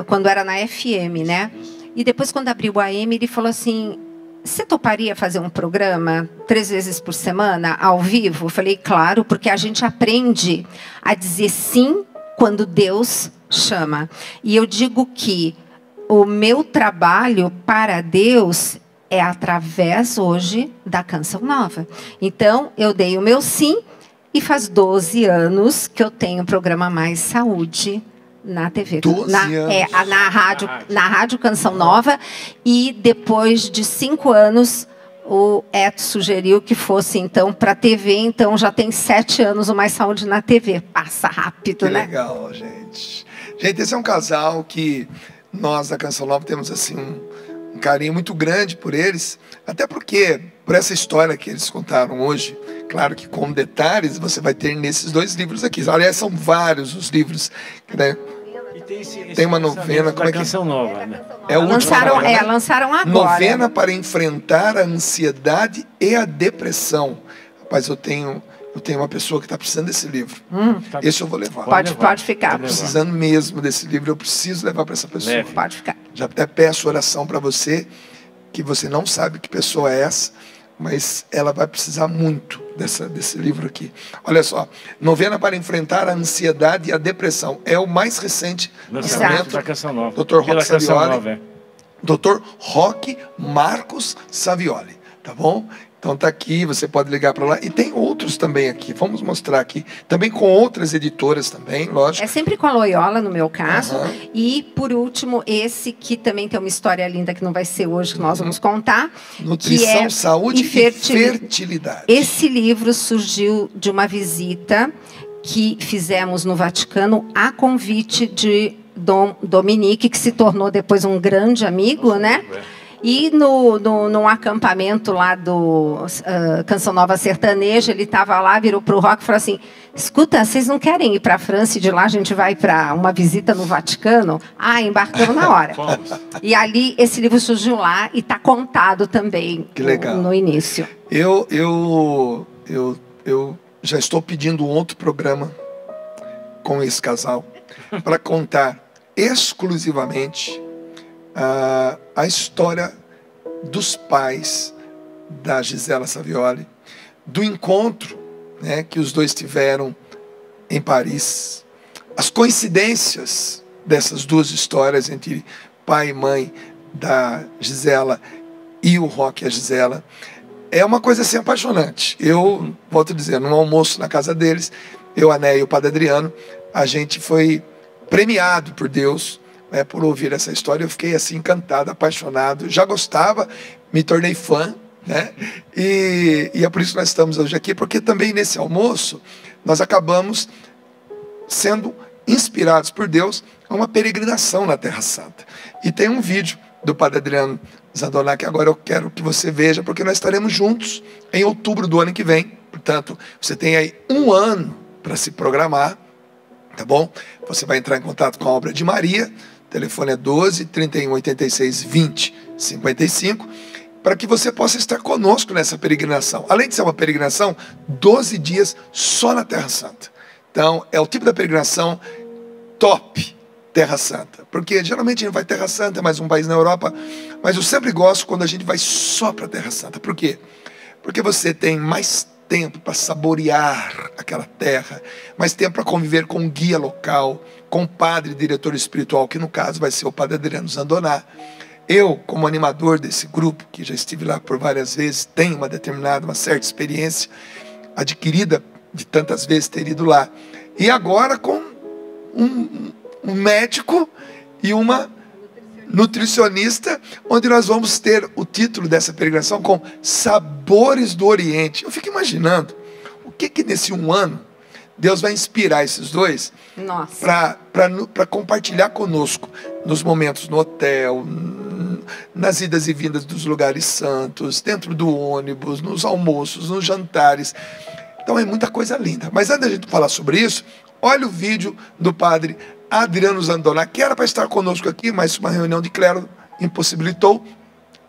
S3: quando era na FM, né? E depois, quando abriu o AM, ele falou assim: você toparia fazer um programa 3 vezes por semana, ao vivo? Eu falei, claro, porque a gente aprende a dizer sim quando Deus chama. E eu digo que o meu trabalho para Deus é através hoje da Canção Nova. Então, eu dei o meu sim e faz 12 anos que eu tenho o programa Mais Saúde na TV.
S1: 12 anos?
S3: Na rádio Canção Nova. E depois de 5 anos, o Eto sugeriu que fosse, então, para a TV. Então, já tem 7 anos o Mais Saúde na TV. Passa rápido,
S1: que
S3: né?
S1: Legal, gente. Gente, esse é um casal que nós, da Canção Nova, temos, assim, um carinho muito grande por eles. Até porque, por essa história que eles contaram hoje, claro que com detalhes, você vai ter nesses 2 livros aqui. Aliás, são vários os livros, né? Tem uma novena, como é que
S2: Canção Nova, né?
S1: É o último agora, né?
S3: Lançaram agora.
S1: Novena para enfrentar a ansiedade e a depressão. Rapaz, eu tenho uma pessoa que está precisando desse livro. Esse eu vou levar.
S3: Pode ficar.
S1: Estou precisando mesmo desse livro, eu preciso levar para essa pessoa.
S2: Leve.
S3: Pode ficar.
S1: Já até peço oração para você, que você não sabe que pessoa é essa, mas ela vai precisar muito desse livro aqui. Olha só, Novena para enfrentar a ansiedade e a depressão. É o mais recente lançamento
S2: da Canção Nova.
S1: Dr. Roque Savioli.
S2: Nova,
S1: Dr. Roque Marcos Savioli, tá bom? Então tá aqui, você pode ligar para lá. E tem outros também aqui, vamos mostrar aqui. Também com outras editoras também, lógico.
S3: É sempre com a Loyola, no meu caso.
S1: Uhum.
S3: E, por último, esse que também tem uma história linda, que não vai ser hoje que nós vamos contar.
S1: Nutrição,
S3: que é
S1: Saúde e Fertilidade.
S3: Esse livro surgiu de uma visita que fizemos no Vaticano a convite de Dom Dominique, que se tornou depois um grande amigo, né? E num acampamento lá do Canção Nova Sertaneja, ele estava lá, virou para o Rock e falou assim: escuta, vocês não querem ir para a França e de lá a gente vai para uma visita no Vaticano? Ah, embarcamos na hora. E ali esse livro surgiu lá e está contado também.
S1: Que legal.
S3: No início.
S1: Eu já estou pedindo um outro programa com esse casal para contar exclusivamente a história dos pais da Gisela Savioli, do encontro, né, que os dois tiveram em Paris, as coincidências dessas 2 histórias entre pai e mãe da Gisela e o Roque e a Gisela. É uma coisa assim apaixonante. Eu, volto a dizer, num almoço na casa deles, eu, a Né e o Padre Adriano, a gente foi premiado por Deus, por ouvir essa história. Eu fiquei assim encantado, apaixonado, já gostava, me tornei fã, né? E é por isso que nós estamos hoje aqui, porque também nesse almoço nós acabamos sendo inspirados por Deus a uma peregrinação na Terra Santa. E tem um vídeo do Padre Adriano Zandoná que agora eu quero que você veja, porque nós estaremos juntos em outubro do ano que vem. Portanto, você tem aí 1 ano para se programar, tá bom? Você vai entrar em contato com a Obra de Maria. O telefone é 12 31 86 20 55, para que você possa estar conosco nessa peregrinação. Além de ser uma peregrinação, 12 dias só na Terra Santa. Então, é o tipo da peregrinação top, Terra Santa. Porque geralmente a gente vai Terra Santa, é mais um país na Europa, mas eu sempre gosto quando a gente vai só para Terra Santa. Por quê? Porque você tem mais tempo para saborear aquela terra, mais tempo para conviver com um guia local, com um padre, diretor espiritual, que no caso vai ser o Padre Adriano Zandoná. Eu, como animador desse grupo, que já estive lá por várias vezes, tenho uma certa experiência adquirida de tantas vezes ter ido lá. E agora com um médico e uma nutricionista, onde nós vamos ter o título dessa peregrinação com Sabores do Oriente. Eu fico imaginando o que nesse 1 ano Deus vai inspirar esses dois para compartilhar conosco nos momentos no hotel, nas idas e vindas dos lugares santos, dentro do ônibus, nos almoços, nos jantares. Então é muita coisa linda. Mas antes da gente falar sobre isso, olha o vídeo do padre Adriano Zandoná, que era para estar conosco aqui, mas uma reunião de clero impossibilitou,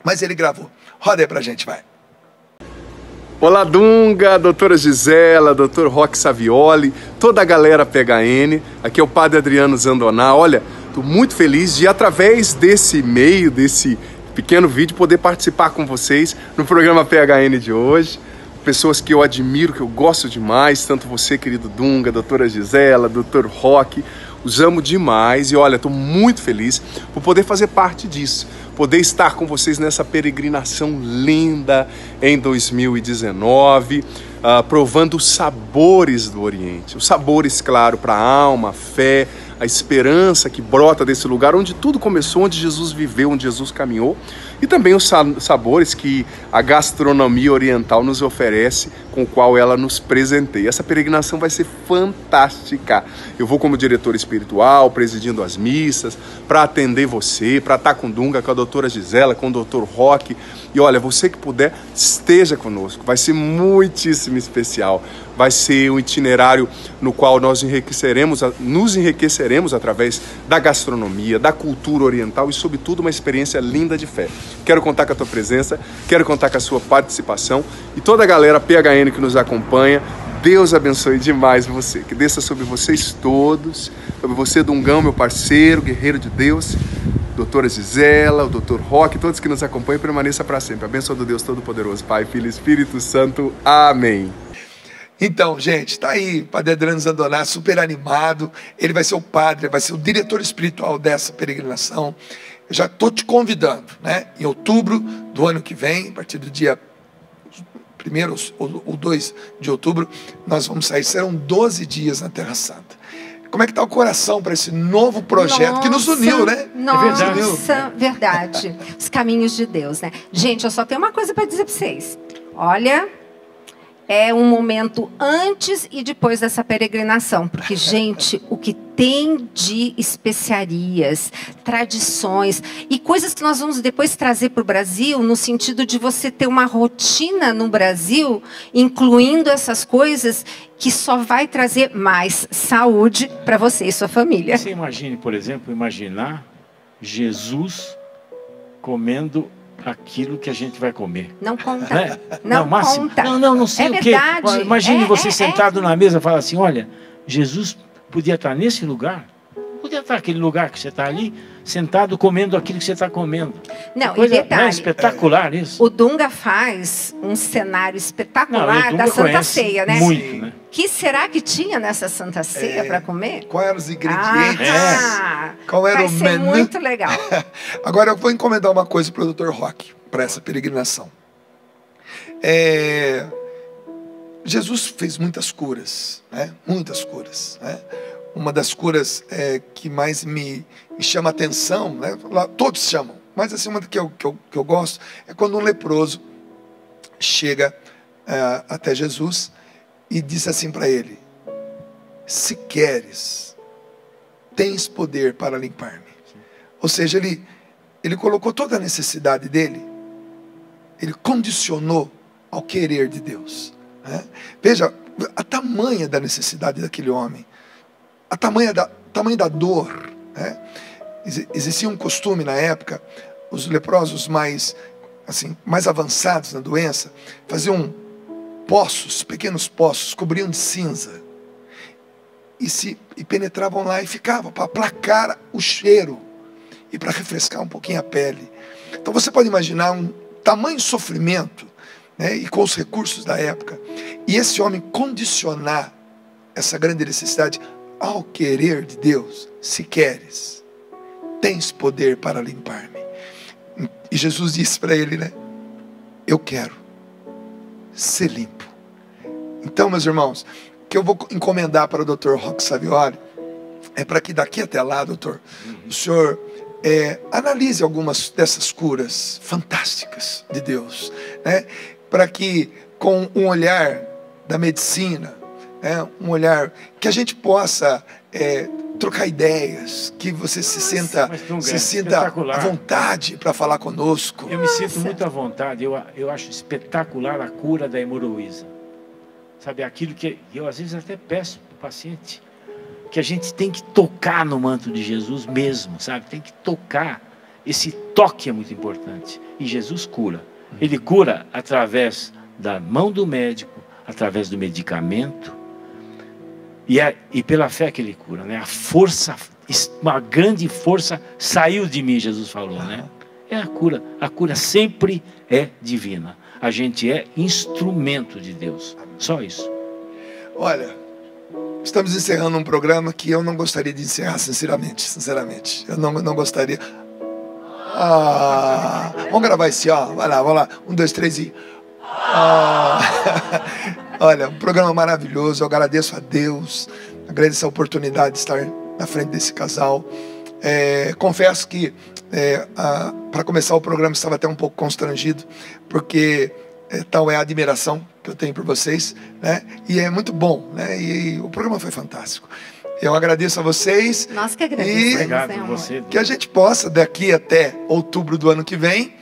S1: mas ele gravou. Roda aí pra gente, vai.
S4: Olá, Dunga, doutora Gisela, doutor Roque Savioli, toda a galera PHN, aqui é o padre Adriano Zandoná. Olha, estou muito feliz de, através desse meio, desse pequeno vídeo, poder participar com vocês no programa PHN de hoje. Pessoas que eu admiro, que eu gosto demais, tanto você, querido Dunga, doutora Gisela, doutor Roque, os amo demais e olha, estou muito feliz por poder fazer parte disso, poder estar com vocês nessa peregrinação linda em 2019, provando os sabores do Oriente, os sabores, claro, para a alma, a fé, a esperança que brota desse lugar onde tudo começou, onde Jesus viveu, onde Jesus caminhou, e também os sabores que a gastronomia oriental nos oferece, com o qual ela nos presenteia. Essa peregrinação vai ser fantástica. Eu vou como diretor espiritual, presidindo as missas, para atender você, para estar com Dunga, com a doutora Gisela, com o doutor Roque. E olha, você que puder, esteja conosco. Vai ser muitíssimo especial. Vai ser um itinerário no qual nós nos enriqueceremos através da gastronomia, da cultura oriental e, sobretudo, uma experiência linda de fé. Quero contar com a tua presença, quero contar com a sua participação e toda a galera PHN que nos acompanha. Deus abençoe demais você, que desça sobre vocês todos, sobre você, Dungão, meu parceiro, guerreiro de Deus, doutora Gisela, o doutor Roque, todos que nos acompanham, permaneça para sempre. Abençoa do Deus Todo-Poderoso, Pai, Filho e Espírito Santo. Amém.
S1: Então, gente, está aí, Padre Adriano Zandoná, super animado. Ele vai ser o padre, vai ser o diretor espiritual dessa peregrinação. Eu já estou te convidando, né? Em outubro do ano que vem, a partir do dia 1º ou 2 de outubro, nós vamos sair. Serão 12 dias na Terra Santa. Como é que está o coração para esse novo projeto que nos uniu, né?
S3: Nossa, verdade. Os caminhos de Deus, né? Gente, eu só tenho uma coisa para dizer para vocês. Olha, é um momento antes e depois dessa peregrinação. Porque, gente, o que tem de especiarias, tradições e coisas que nós vamos depois trazer para o Brasil, no sentido de você ter uma rotina no Brasil, incluindo essas coisas, que só vai trazer mais saúde para você e sua família.
S2: Você imagine, por exemplo, imaginar Jesus comendo aquilo que a gente vai comer.
S3: Não conta.
S2: Né?
S3: Não conta.
S2: Não sei
S3: é
S2: o quê.
S3: Verdade.
S2: Imagine você sentado na mesa e falar assim, olha, Jesus podia estar nesse lugar, podia estar naquele lugar que você está ali, sentado comendo aquilo que você está comendo.
S3: Não,
S2: coisa,
S3: e detalhe,
S2: né, espetacular isso.
S3: O Dunga faz um cenário espetacular da Santa Ceia, né?
S2: Muito, né?
S3: Que será que tinha nessa Santa Ceia para comer?
S1: Quais eram os ingredientes? Qual era o menu?
S3: Vai ser muito legal.
S1: Agora eu vou encomendar uma coisa para o Dr. Roque, para essa peregrinação. Jesus fez muitas curas, né? Muitas curas, né? Uma das curas que mais me chama a atenção, né? Todos chamam, mas assim, uma que eu gosto é quando um leproso chega até Jesus e diz assim para ele: se queres, tens poder para limpar-me. Ou seja, ele colocou toda a necessidade dele, ele condicionou ao querer de Deus, né? Veja a tamanha da necessidade daquele homem, a tamanho da dor, né? Existia um costume na época, os leprosos mais avançados na doença faziam poços, pequenos poços, cobriam de cinza e penetravam lá e ficavam para aplacar o cheiro e para refrescar um pouquinho a pele. Então você pode imaginar um tamanho sofrimento, né? E com os recursos da época, e esse homem condicionar essa grande necessidade ao querer de Deus. Se queres, tens poder para limpar-me. E Jesus disse para ele, né? Eu quero ser limpo. Então, meus irmãos, o que eu vou encomendar para o Dr. Roque Savioli é para que daqui até lá, doutor, o senhor analise algumas dessas curas fantásticas de Deus, né? Para que com um olhar da medicina, um olhar que a gente possa trocar ideias, que você se sinta à vontade para falar conosco.
S2: Eu me sinto muito à vontade. Eu acho espetacular a cura da hemorroísa. Sabe, aquilo que eu às vezes até peço para o paciente, que a gente tem que tocar no manto de Jesus mesmo, sabe? Tem que tocar. Esse toque é muito importante. E Jesus cura. Ele cura através da mão do médico, através do medicamento, e pela fé que ele cura, né? A força, uma grande força saiu de mim, Jesus falou, né? É a cura sempre é divina. A gente é instrumento de Deus, só isso.
S1: Olha, estamos encerrando um programa que eu não gostaria de encerrar, sinceramente. Eu não gostaria. Vamos gravar esse, vai lá, 1, 2, 3 e... Olha, um programa maravilhoso. Eu agradeço a Deus, agradeço a oportunidade de estar na frente desse casal. Confesso que para começar o programa estava até um pouco constrangido, porque tal é a admiração que eu tenho por vocês, né? E é muito bom, né? E o programa foi fantástico. Eu agradeço a vocês.
S3: Nós que agradecemos.
S2: Obrigado a você.
S1: Que a gente possa, daqui até outubro do ano que vem,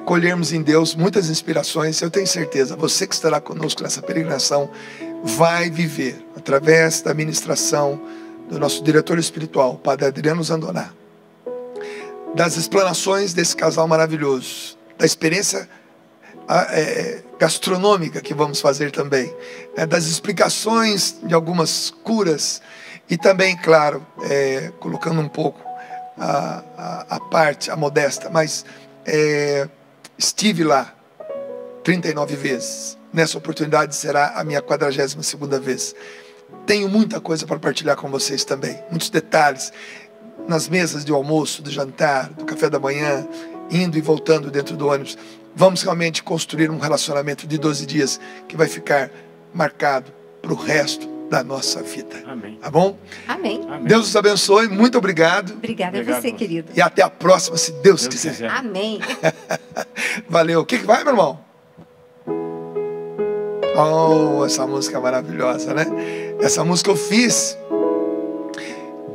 S1: colhermos em Deus muitas inspirações. Eu tenho certeza, você que estará conosco nessa peregrinação vai viver, através da ministração do nosso diretor espiritual, Padre Adriano Zandoná, das explanações desse casal maravilhoso, da experiência gastronômica que vamos fazer também, das explicações de algumas curas, e também, claro, colocando um pouco a parte, a modesta, mas estive lá 39 vezes. Nessa oportunidade será a minha 42ª vez. Tenho muita coisa para partilhar com vocês também, muitos detalhes nas mesas de almoço, do jantar, do café da manhã, indo e voltando dentro do ônibus. Vamos realmente construir um relacionamento de 12 dias que vai ficar marcado para o resto da nossa vida.
S2: Amém.
S1: Tá bom?
S3: Amém.
S1: Deus os abençoe, muito obrigado.
S3: Obrigada a você, querido.
S1: E até a próxima, se Deus quiser.
S3: Amém.
S1: Valeu. O que vai, meu irmão? Oh, essa música é maravilhosa, né? Essa música eu fiz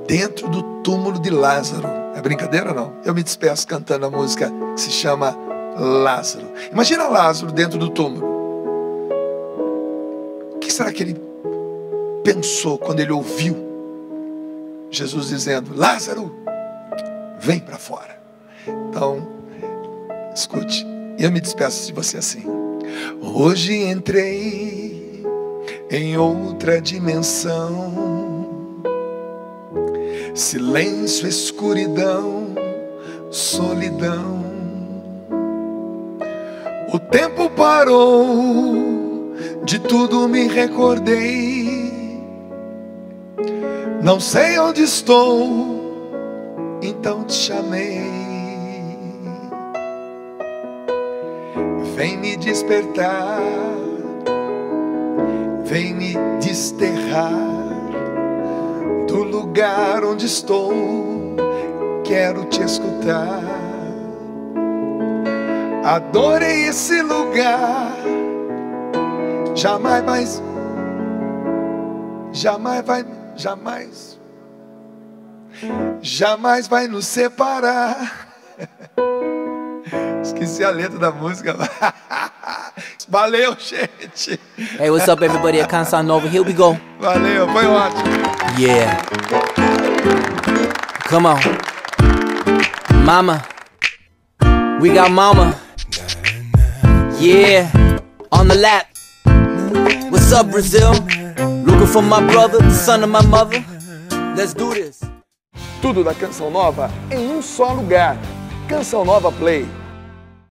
S1: dentro do túmulo de Lázaro. É brincadeira ou não? Eu me despeço cantando a música que se chama Lázaro. Imagina Lázaro dentro do túmulo. O que será que ele pensou quando ele ouviu Jesus dizendo: Lázaro, vem para fora? Então, escute, eu me despeço de você assim: hoje entrei em outra dimensão, silêncio, escuridão, solidão. O tempo parou, de tudo me recordei. Não sei onde estou, então te chamei. Vem me despertar, vem me desterrar do lugar onde estou. Quero te escutar. Adorei esse lugar. Jamais vai nos separar. Esqueci a letra da música. Valeu, gente.
S5: Hey, what's up, everybody? At Canção Nova, here we go.
S1: Valeu, foi ótimo.
S5: Yeah. Come on. Mama. We got mama. Yeah. On the lap. What's up, Brazil? Looking for my brother, the son of my mother. Let's do this.
S1: Tudo da Canção Nova em um só lugar. Canção Nova Play.